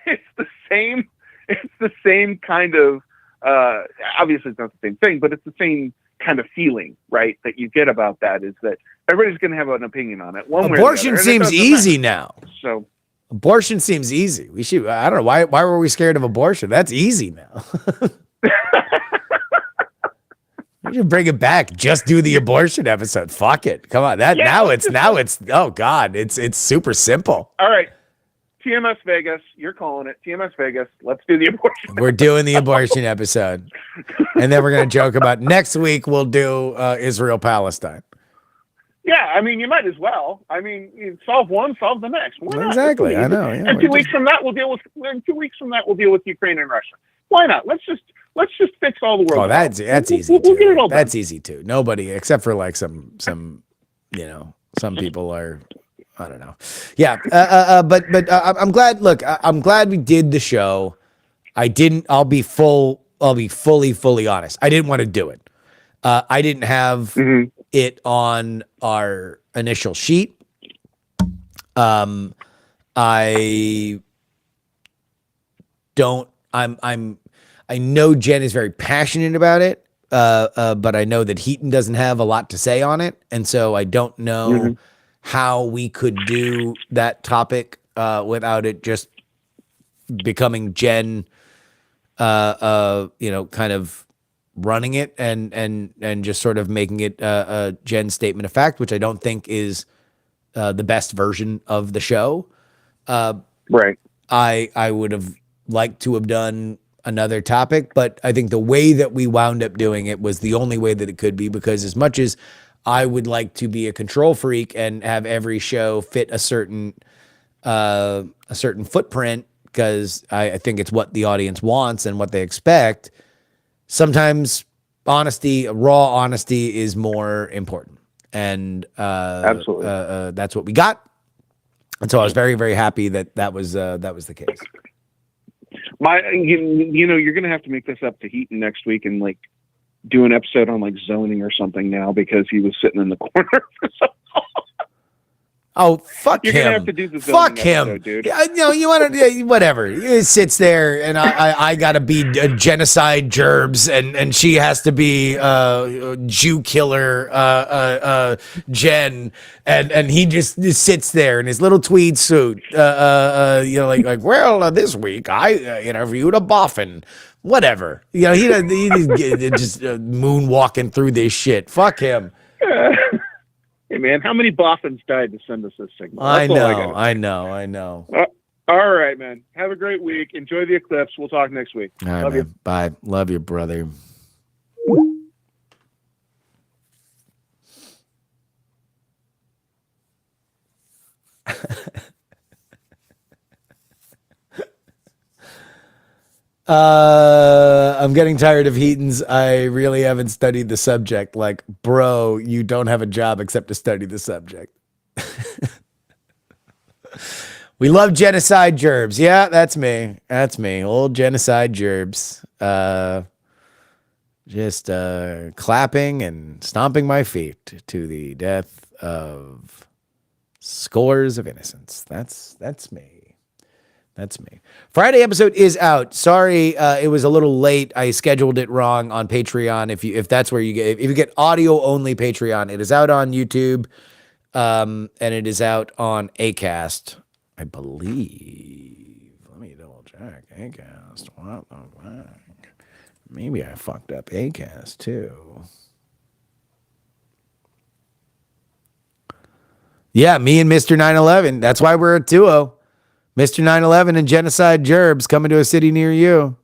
the same. It's the same kind of, obviously it's not the same thing, but it's the same kind of feeling, right? That you get about that is that everybody's going to have an opinion on it. Abortion seems easy now. So abortion seems easy. I don't know. Why were we scared of abortion? That's easy now. We should bring it back. Just do the abortion episode. Fuck it. Come on. Now it's oh God, it's super simple. All right. TMS Vegas, you're calling it. TMS Vegas, let's do the abortion. We're doing the abortion episode. And then we're going to joke about next week we'll do Israel-Palestine. Yeah, I mean, you might as well. I mean, you solve one, solve the next. Why not? Exactly, I know. Yeah, and 2 weeks from that, we'll deal with Ukraine and Russia. Why not? Let's just fix all the world. Oh, that's easy. We'll get it all done. That's easy too. Nobody, except for like some some people are, I don't know. Yeah. But I'm glad. Look, I'm glad we did the show. I'll be fully honest. I didn't want to do it. I didn't have it on our initial sheet. I don't I know Jen is very passionate about it, but I know that Heaton doesn't have a lot to say on it, and so I don't know how we could do that topic without it just becoming Jen, kind of running it and just sort of making it a Jen statement of fact, which I don't think is the best version of the show. Right. I would have liked to have done another topic, but I think the way that we wound up doing it was the only way that it could be, because as much as I would like to be a control freak and have every show fit a certain footprint, because I think it's what the audience wants and what they expect, sometimes raw honesty is more important. And Absolutely. that's what we got. And so I was very, very happy that was the case. You're going to have to make this up to Heaton next week and like do an episode on like zoning or something now, because he was sitting in the corner for so long. Oh, fuck You're him. gonna have to do the fuck zoning him. episode, dude. Yeah, you want to, whatever. He sits there and I got to be a genocide gerbs and she has to be Jew killer Jen. And he just sits there in his little tweed suit, this week I interviewed a boffin. Whatever. He just moonwalking through this shit. Fuck him. Hey man, how many boffins died to send us this signal? I know. All right, man. Have a great week. Enjoy the eclipse. We'll talk next week. All right, Love you. Bye. Love you, brother. I'm getting tired of Heaton's. I really haven't studied the subject. Like, bro, you don't have a job except to study the subject. We love genocide gerbs. Yeah, that's me. That's me. Old genocide gerbs. Just clapping and stomping my feet to the death of scores of innocents. That's me. That's me. Friday episode is out. Sorry, it was a little late. I scheduled it wrong on Patreon. If that's where you get, if you get audio only Patreon, it is out on YouTube, and it is out on Acast, I believe. Let me double check. Acast. What the fuck? Maybe I fucked up Acast too. Yeah, me and Mr. 911. That's why we're a duo. Mr. 911 and Genocide Gerbs coming to a city near you.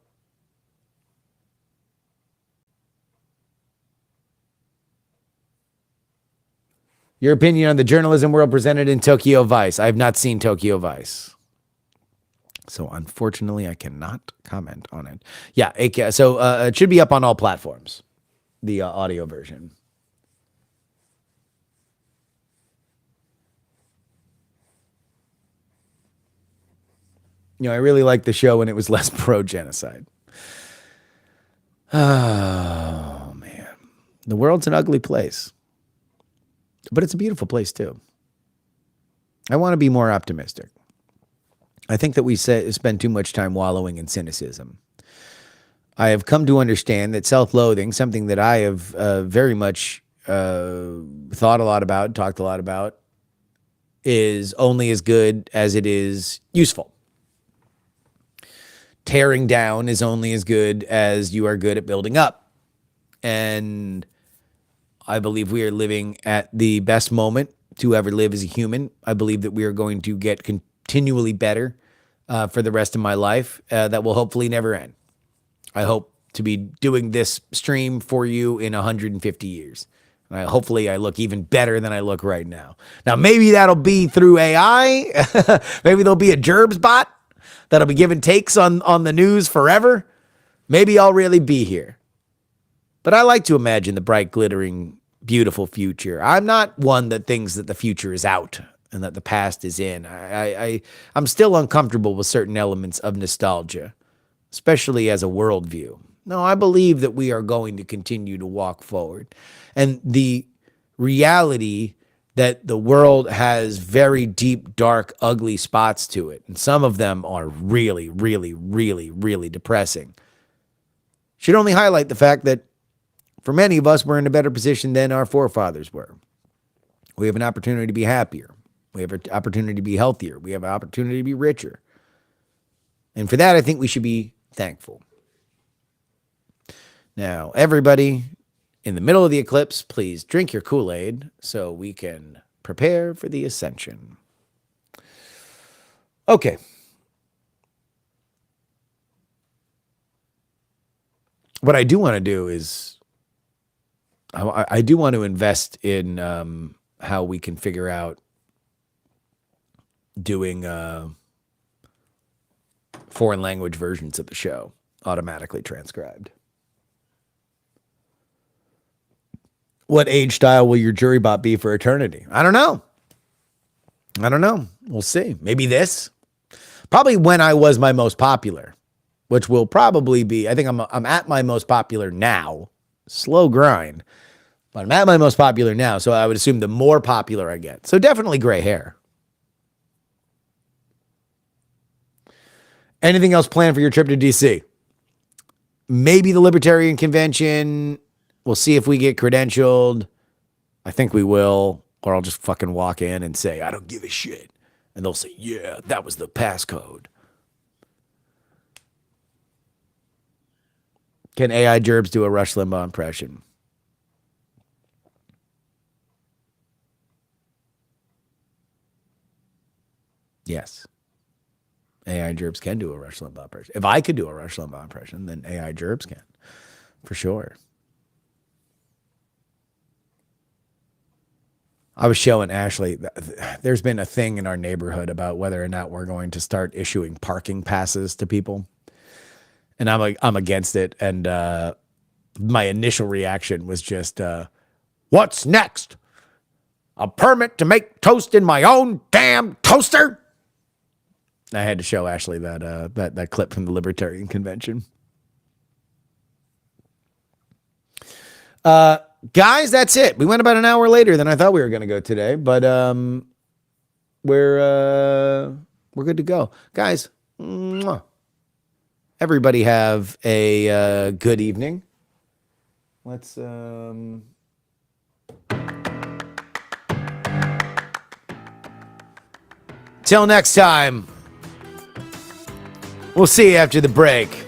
Your opinion on the journalism world presented in Tokyo Vice. I have not seen Tokyo Vice, so unfortunately I cannot comment on it. Yeah, so it should be up on all platforms, the audio version. I really liked the show when it was less pro-genocide. Oh, man. The world's an ugly place. But it's a beautiful place, too. I want to be more optimistic. I think that we spend too much time wallowing in cynicism. I have come to understand that self-loathing, something that I have very much thought a lot about, talked a lot about, is only as good as it is useful. Tearing down is only as good as you are good at building up. And I believe we are living at the best moment to ever live as a human. I believe that we are going to get continually better for the rest of my life. That will hopefully never end. I hope to be doing this stream for you in 150 years. Hopefully I look even better than I look right now. Now, maybe that'll be through AI. Maybe there'll be a Gerbs bot that'll be giving takes on the news forever. Maybe I'll really be here. But I like to imagine the bright, glittering, beautiful future. I'm not one that thinks that the future is out and that the past is in. I'm still uncomfortable with certain elements of nostalgia, especially as a worldview. No, I believe that we are going to continue to walk forward. And the reality that the world has very deep, dark, ugly spots to it. And some of them are really, really, really, really depressing. Should only highlight the fact that for many of us, we're in a better position than our forefathers were. We have an opportunity to be happier. We have an opportunity to be healthier. We have an opportunity to be richer. And for that, I think we should be thankful. Now, everybody in the middle of the eclipse, please drink your Kool-Aid so we can prepare for the ascension. Okay. What I do want to do is I do want to invest in how we can figure out doing foreign language versions of the show automatically transcribed. What age style will your jury bot be for eternity? I don't know. We'll see. Maybe this. Probably when I was my most popular, which will probably be, I think I'm at my most popular now. Slow grind. But I'm at my most popular now, so I would assume the more popular I get. So definitely gray hair. Anything else planned for your trip to DC? Maybe the Libertarian Convention. We'll see if we get credentialed. I think we will. Or I'll just fucking walk in and say, I don't give a shit. And they'll say, yeah, that was the passcode. Can AI Gerbs do a Rush Limbaugh impression? Yes. AI Gerbs can do a Rush Limbaugh impression. If I could do a Rush Limbaugh impression, then AI Gerbs can. For sure. I was showing Ashley, there's been a thing in our neighborhood about whether or not we're going to start issuing parking passes to people. And I'm against it. And my initial reaction was just, what's next? A permit to make toast in my own damn toaster? I had to show Ashley that clip from the Libertarian Convention. Guys, that's it. We went about an hour later than I thought we were going to go today, but we're good to go. Guys, mwah. Everybody have a good evening. Let's till next time. We'll see you after the break.